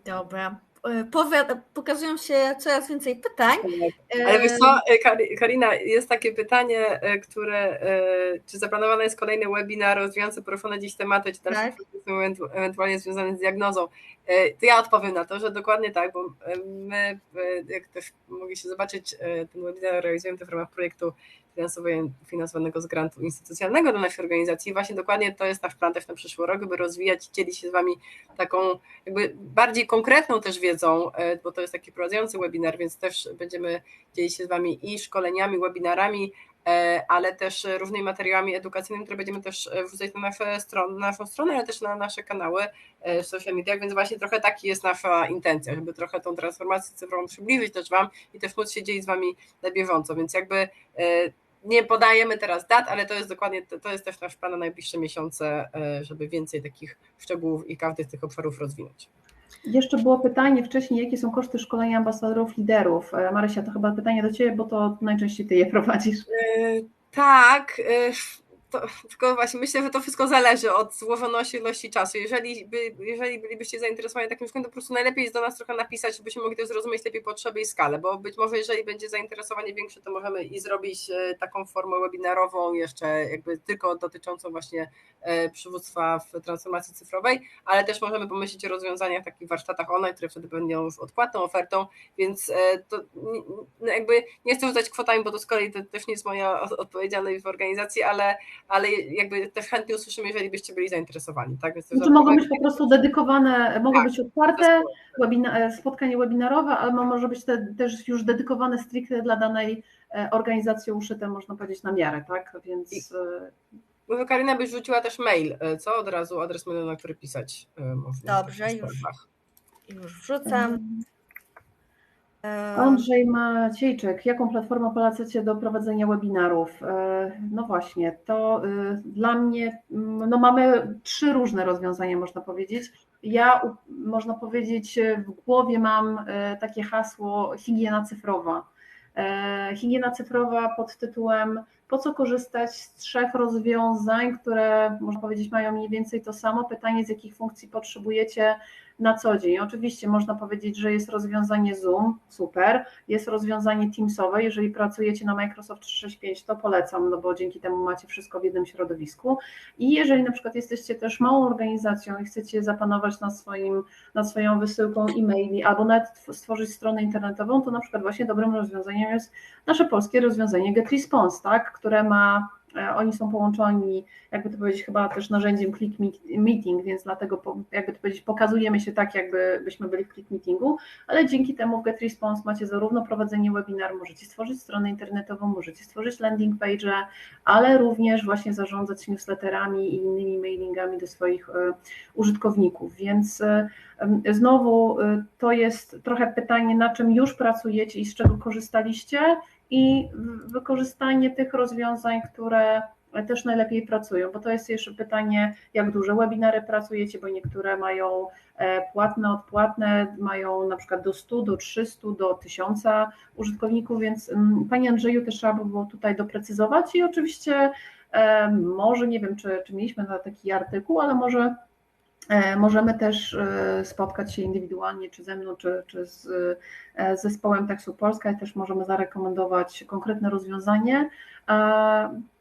Dobra. Pokazują się coraz więcej pytań. Ale wiesz co, Karina, jest takie pytanie, czy zaplanowany jest kolejny webinar rozwijający poruszone dziś tematy, czy dalsze procesy ewentualnie związane z diagnozą. To ja odpowiem na to, że dokładnie tak, bo my, jak też mogliście zobaczyć, ten webinar realizujemy to w ramach projektu finansowanego z grantu instytucjonalnego dla naszej organizacji. Właśnie dokładnie to jest nasz plan też na przyszły rok, by rozwijać, dzielić się z Wami taką jakby bardziej konkretną też wiedzą, bo to jest taki prowadzający webinar, więc też będziemy dzielić się z Wami i szkoleniami, webinarami, ale też różnymi materiałami edukacyjnymi, które będziemy też wrzucać na naszą stronę, ale też na nasze kanały w social mediach, więc właśnie trochę taki jest nasza intencja, żeby trochę tą transformację cyfrową przybliżyć też Wam i też móc się dzielić z Wami na bieżąco, więc jakby nie podajemy teraz dat, ale to jest dokładnie, to jest też nasz plan na najbliższe miesiące, żeby więcej takich szczegółów i każdy z tych obszarów rozwinąć. Jeszcze było pytanie wcześniej, jakie są koszty szkolenia ambasadorów, liderów. Marysia, to chyba pytanie do Ciebie, bo to najczęściej Ty je prowadzisz. Tak, tylko właśnie myślę, że to wszystko zależy od złożoności, ilości czasu. Jeżeli bylibyście zainteresowani takim szkoleniem, to po prostu najlepiej jest do nas trochę napisać, żebyśmy mogli też zrozumieć lepiej potrzeby i skalę, bo być może jeżeli będzie zainteresowanie większe, to możemy i zrobić taką formę webinarową jeszcze jakby tylko dotyczącą właśnie przywództwa w transformacji cyfrowej, ale też możemy pomyśleć o rozwiązaniach takich warsztatach online, które wtedy będą już odpłatną ofertą, więc to jakby nie chcę rzucać kwotami, bo to z kolei to też nie jest moja odpowiedzialność w organizacji, ale jakby też chętnie usłyszymy, jeżeli byście byli zainteresowani. Tak? Więc to mogą być po prostu dedykowane, mogą być otwarte spotkanie webinarowe, ale może być też już dedykowane stricte dla danej organizacji, uszyte, można powiedzieć, na miarę, tak? Więc... Może Karina byś rzuciła też mail, co? Od razu adres mailu, na który pisać można. Dobrze, już wrzucam. Andrzej Maciejczek, jaką platformę polecacie do prowadzenia webinarów? No właśnie, to dla mnie, no mamy 3 różne rozwiązania, można powiedzieć. Ja, można powiedzieć, w głowie mam takie hasło higiena cyfrowa. Higiena cyfrowa pod tytułem po co korzystać z 3 rozwiązań, które można powiedzieć mają mniej więcej to samo. Pytanie, z jakich funkcji potrzebujecie na co dzień. Oczywiście można powiedzieć, że jest rozwiązanie Zoom, super, jest rozwiązanie Teamsowe, jeżeli pracujecie na Microsoft 365, to polecam, no bo dzięki temu macie wszystko w jednym środowisku i jeżeli na przykład jesteście też małą organizacją i chcecie zapanować nad swoją wysyłką e-maili albo nawet stworzyć stronę internetową, to na przykład właśnie dobrym rozwiązaniem jest nasze polskie rozwiązanie GetResponse, tak, które oni są połączeni, jakby to powiedzieć, chyba też narzędziem Click Meeting, więc dlatego, jakby to powiedzieć, pokazujemy się tak, jakbyśmy byli w Click Meetingu, ale dzięki temu w GetResponse macie zarówno prowadzenie webinaru, możecie stworzyć stronę internetową, możecie stworzyć landing page, ale również właśnie zarządzać newsletterami i innymi mailingami do swoich użytkowników, więc znowu to jest trochę pytanie, na czym już pracujecie i z czego korzystaliście, i wykorzystanie tych rozwiązań, które też najlepiej pracują, bo to jest jeszcze pytanie, jak duże webinary pracujecie, bo niektóre mają płatne, odpłatne, mają na przykład do 100, do 300, do 1000 użytkowników, więc Panie Andrzeju też trzeba by było tutaj doprecyzować i oczywiście może, nie wiem, czy mieliśmy na taki artykuł, ale może możemy też spotkać się indywidualnie, czy ze mną, czy z zespołem Techsoup Polska i też możemy zarekomendować konkretne rozwiązanie,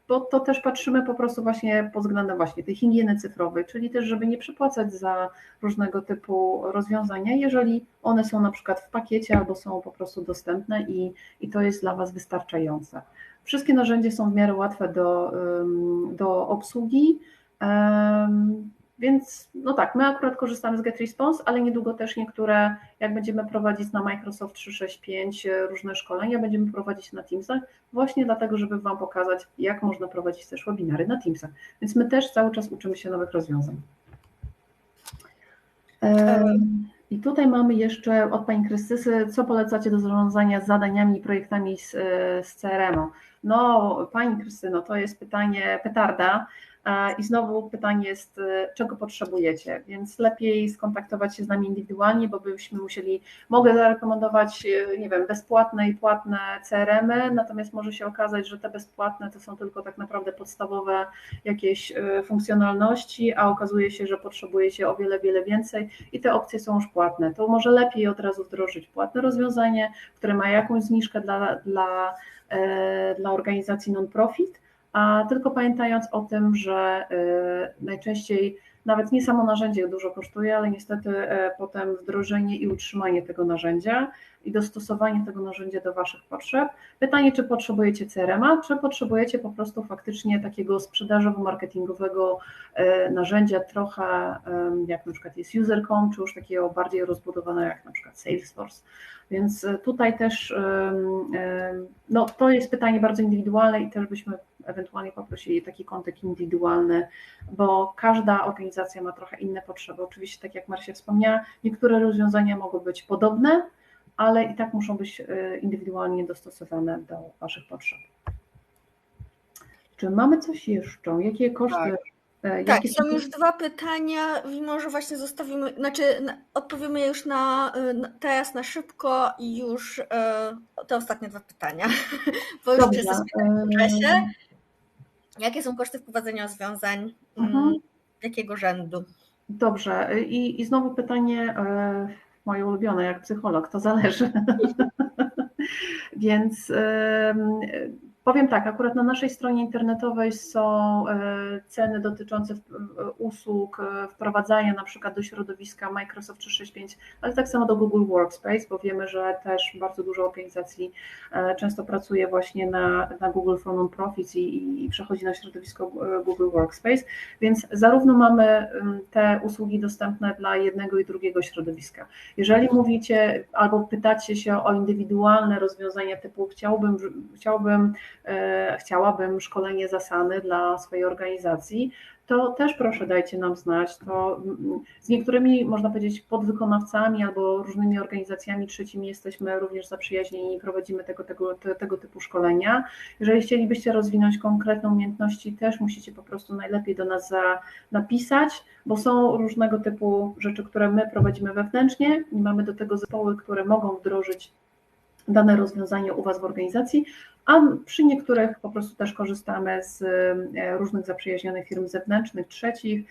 bo to też patrzymy po prostu właśnie pod względem właśnie tej higieny cyfrowej, czyli też, żeby nie przepłacać za różnego typu rozwiązania, jeżeli one są na przykład w pakiecie albo są po prostu dostępne i to jest dla Was wystarczające. Wszystkie narzędzia są w miarę łatwe do obsługi, więc no tak, my akurat korzystamy z GetResponse, ale niedługo też niektóre, jak będziemy prowadzić na Microsoft 365 różne szkolenia, będziemy prowadzić na Teamsach, właśnie dlatego, żeby Wam pokazać, jak można prowadzić też webinary na Teamsach. Więc my też cały czas uczymy się nowych rozwiązań. I tutaj mamy jeszcze od Pani Krystysy, co polecacie do zarządzania zadaniami i projektami z CRM-u? No Pani Krystyno, to jest pytanie petarda. I znowu pytanie jest, czego potrzebujecie, więc lepiej skontaktować się z nami indywidualnie, bo mogę zarekomendować, nie wiem, bezpłatne i płatne CRM-y, natomiast może się okazać, że te bezpłatne to są tylko tak naprawdę podstawowe jakieś funkcjonalności, a okazuje się, że potrzebujecie o wiele, wiele więcej i te opcje są już płatne. To może lepiej od razu wdrożyć płatne rozwiązanie, które ma jakąś zniżkę dla organizacji non-profit, a tylko pamiętając o tym, że najczęściej nawet nie samo narzędzie dużo kosztuje, ale niestety potem wdrożenie i utrzymanie tego narzędzia i dostosowanie tego narzędzia do Waszych potrzeb. Pytanie, czy potrzebujecie CRM-a, czy potrzebujecie po prostu faktycznie takiego sprzedażowo-marketingowego narzędzia, trochę jak na przykład jest User.com, czy już takiego bardziej rozbudowanego jak na przykład Salesforce. Więc tutaj też no, to jest pytanie bardzo indywidualne i też byśmy ewentualnie poprosili taki kontekst indywidualny, bo każda organizacja ma trochę inne potrzeby. Oczywiście, tak jak Marcia wspomniała, niektóre rozwiązania mogą być podobne, ale i tak muszą być indywidualnie dostosowane do Waszych potrzeb. Czy mamy coś jeszcze? Jakie koszty? Tak, są już 2 pytania i może właśnie zostawimy, odpowiemy je już teraz na szybko i już te ostatnie 2 pytania, bo już jesteśmy w czasie. Jakie są koszty wprowadzenia rozwiązań? Jakiego rzędu? Dobrze. I znowu pytanie moje ulubione, jak psycholog, to zależy. Więc powiem tak, akurat na naszej stronie internetowej są ceny dotyczące usług wprowadzania na przykład do środowiska Microsoft 365, ale tak samo do Google Workspace, bo wiemy, że też bardzo dużo organizacji często pracuje właśnie na Google for Non-Profits i przechodzi na środowisko Google Workspace, więc zarówno mamy te usługi dostępne dla jednego i drugiego środowiska. Jeżeli mówicie albo pytacie się o indywidualne rozwiązania typu chciałabym szkolenie z Asany dla swojej organizacji, to też proszę dajcie nam znać. To z niektórymi, można powiedzieć, podwykonawcami albo różnymi organizacjami trzecimi jesteśmy również zaprzyjaźnieni i prowadzimy tego typu szkolenia. Jeżeli chcielibyście rozwinąć konkretne umiejętności, też musicie po prostu najlepiej do nas napisać, bo są różnego typu rzeczy, które my prowadzimy wewnętrznie i mamy do tego zespoły, które mogą wdrożyć dane rozwiązanie u Was w organizacji, a przy niektórych po prostu też korzystamy z różnych zaprzyjaźnionych firm zewnętrznych, trzecich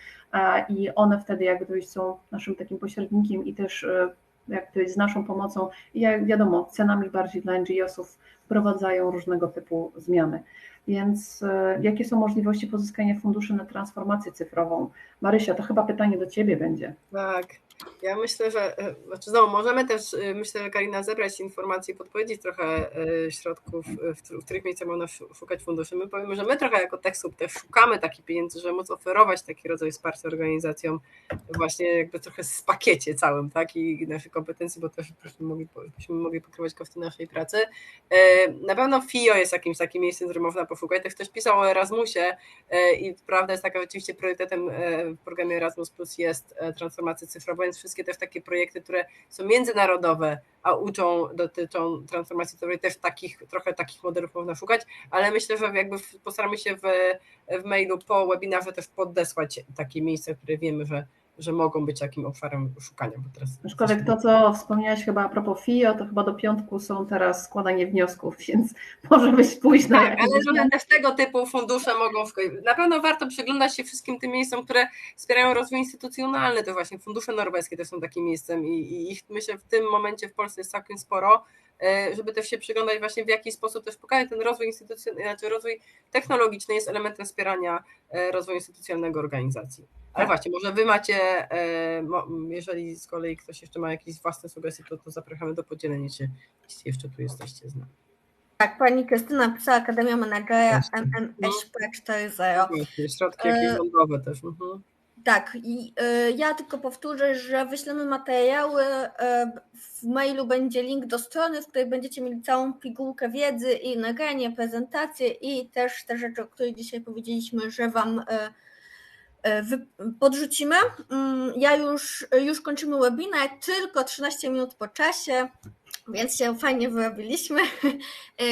i one wtedy jak gdyby są naszym takim pośrednikiem i też jak gdyby z naszą pomocą i jak wiadomo cenami bardziej dla NGO-sów wprowadzają różnego typu zmiany. Więc jakie są możliwości pozyskania funduszy na transformację cyfrową? Marysia, to chyba pytanie do Ciebie będzie. Tak. Ja myślę, że znowu możemy też, myślę, że Karina, zebrać informacje i podpowiedzieć trochę środków, w których miejscach można szukać funduszy. My powiemy, że my trochę jako TechSoup też szukamy takich pieniędzy, żeby móc oferować taki rodzaj wsparcia organizacjom właśnie jakby trochę z pakiecie całym, tak, i naszych kompetencji, bo też byśmy mogli pokrywać koszty naszej pracy. Na pewno FIO jest jakimś takim miejscem, w którym można poszukać. Tak ktoś pisał o Erasmusie i prawda jest taka, że oczywiście priorytetem w programie Erasmus Plus jest transformacja cyfrowa, więc wszystkie też takie projekty, które są międzynarodowe, a dotyczą transformacji cyfrowej, też trochę takich modelów można szukać, ale myślę, że jakby postaramy się w mailu po webinarze też podesłać takie miejsca, które wiemy, że mogą być takim obszarem szukania. Bo teraz aczkolwiek to, co wspomniałaś chyba a propos FIO, to chyba do piątku są teraz składanie wniosków, więc może być późno. Tak, ale że też tego typu fundusze mogą na pewno warto przyglądać się wszystkim tym miejscom, które wspierają rozwój instytucjonalny, to właśnie fundusze norweskie też są takim miejscem i ich myślę w tym momencie w Polsce jest całkiem sporo, żeby też się przyglądać właśnie w jaki sposób też pokazać ten rozwój instytucjonalny, znaczy rozwój technologiczny jest elementem wspierania rozwoju instytucjonalnego organizacji. Ale właśnie, może wy macie, jeżeli z kolei ktoś jeszcze ma jakieś własne sugestie, to zapraszamy do podzielenia się, jeśli jeszcze tu jesteście z nami. Tak, pani Krystyna pisała Akademia Menadżera MMSP 4.0. Środki jakieś rządowe też. Tak, i ja tylko powtórzę, że wyślemy materiały, w mailu będzie link do strony, w której będziecie mieli całą pigułkę wiedzy i nagranie, prezentację i też te rzeczy, o których dzisiaj powiedzieliśmy, że Wam podrzucimy. Ja już kończymy webinar, tylko 13 minut po czasie, więc się fajnie wyrobiliśmy.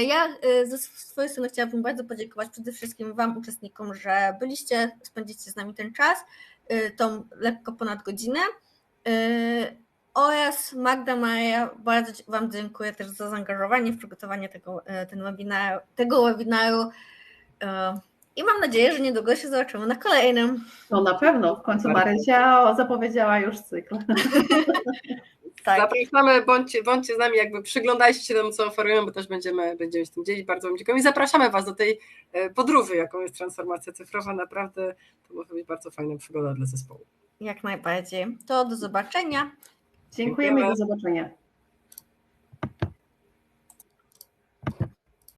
Ja ze swojej strony chciałabym bardzo podziękować przede wszystkim Wam, uczestnikom, że byliście, spędzicie z nami ten czas, tą lekko ponad godzinę. Oraz Magda, Maria, bardzo Wam dziękuję też za zaangażowanie w przygotowanie tego webinaru. I mam nadzieję, że niedługo się zobaczymy na kolejnym. No na pewno, w końcu Marysia zapowiedziała już cykl. Tak. Zapraszamy, bądźcie z nami, jakby przyglądajcie się temu, co oferujemy, bo też będziemy się tym dzielić. Bardzo Wam dziękuję i zapraszamy Was do tej podróży, jaką jest transformacja cyfrowa. Naprawdę to może być bardzo fajna przygoda dla zespołu. Jak najbardziej. To do zobaczenia. Dziękujemy i do zobaczenia.